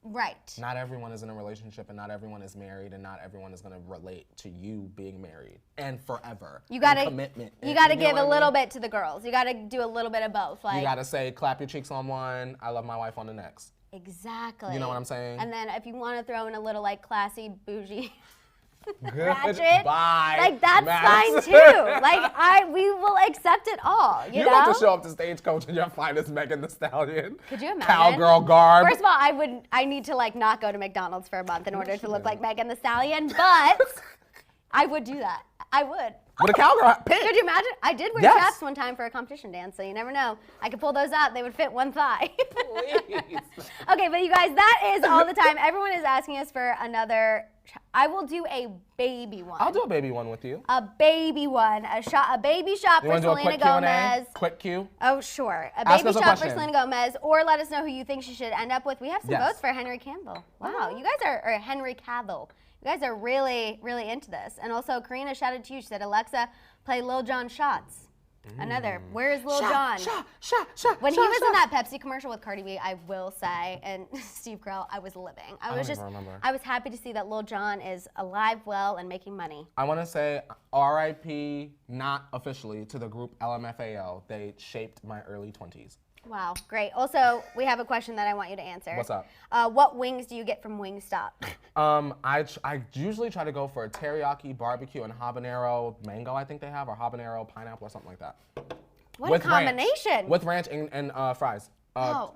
Speaker 1: Right.
Speaker 2: Not everyone is in a relationship, and not everyone is married, and not everyone is going to relate to you being married and forever.
Speaker 1: You got to
Speaker 2: commitment.
Speaker 1: You got to give a little bit to the girls. You got to do a little bit of both. Like,
Speaker 2: you got to say, clap your cheeks on one. I love my wife on the next.
Speaker 1: Exactly.
Speaker 2: You know what I'm saying?
Speaker 1: And then if you want to throw in a little like classy bougie.
Speaker 2: Goodbye.
Speaker 1: Like that's fine too. Like we will accept it all. You know?
Speaker 2: about to show up to Stagecoach and you're fine as Megan Thee Stallion.
Speaker 1: Could you imagine?
Speaker 2: Cowgirl garb.
Speaker 1: First of all, I need to like not go to McDonald's for a month in order to look like Megan Thee Stallion, but I would do that. I would.
Speaker 2: With a cowgirl pink.
Speaker 1: Could you imagine? I did wear chaps one time for a competition dance, so you never know. I could pull those out. They would fit one thigh.
Speaker 2: Please.
Speaker 1: Okay, but you guys, that is all the time. Everyone is asking us for another I will do a baby one.
Speaker 2: I'll do a baby one with you.
Speaker 1: A baby one. A baby shot for Selena Gomez.
Speaker 2: Quick Q?
Speaker 1: Oh, sure. A
Speaker 2: Ask
Speaker 1: baby
Speaker 2: us a
Speaker 1: shot for
Speaker 2: question.
Speaker 1: Selena Gomez, or let us know who you think she should end up with. We have some
Speaker 2: Yes.
Speaker 1: votes for Henry Cavill. Wow, you guys are, or Henry Cavill. You guys are really, really into this. And also, Karina shouted to you. She said, Alexa, play Lil Jon Shots. Another. Where is Lil Jon?
Speaker 2: Shot.
Speaker 1: When he was in that Pepsi commercial with Cardi B, I will say, and Steve Carell, I was living. I was I was happy to see that Lil Jon is alive, well, and making money.
Speaker 2: I want to say R.I.P. not officially to the group LMFAO. They shaped my early 20s.
Speaker 1: Wow, great. Also, we have a question that I want you to answer.
Speaker 2: What's up?
Speaker 1: What wings do you get from Wingstop?
Speaker 2: I usually try to go for a teriyaki, barbecue, and habanero mango, I think they have, or habanero pineapple or something like that.
Speaker 1: What
Speaker 2: With
Speaker 1: a combination.
Speaker 2: Ranch. With ranch and fries.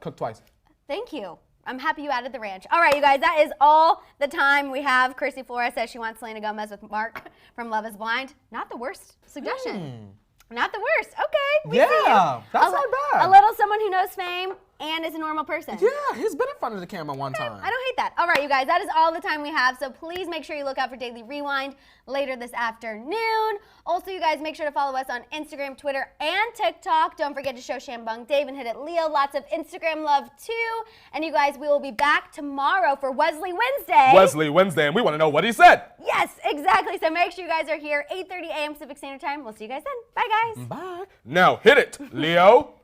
Speaker 2: Cooked twice.
Speaker 1: Thank you. I'm happy you added the ranch. All right, you guys, that is all the time we have. Chrissy Flores says she wants Selena Gomez with Mark from Love is Blind. Not the worst suggestion. Not the worst. Okay.
Speaker 2: Yeah, that's not bad.
Speaker 1: A little someone who knows fame and is a normal person.
Speaker 2: Yeah, he's been in front of the camera one time.
Speaker 1: I don't hate that. All right, you guys, that is all the time we have. So please make sure you look out for Daily Rewind later this afternoon. Also, you guys, make sure to follow us on Instagram, Twitter, and TikTok. Don't forget to show Shambung Dave and Hit It Leo lots of Instagram love, too. And you guys, we will be back tomorrow for Wesley Wednesday.
Speaker 2: Wesley Wednesday, and we want to know what he said.
Speaker 1: Yes, exactly. So make sure you guys are here, 8:30 a.m. Pacific Standard Time. We'll see you guys then. Bye, guys.
Speaker 2: Bye. Now hit it, Leo.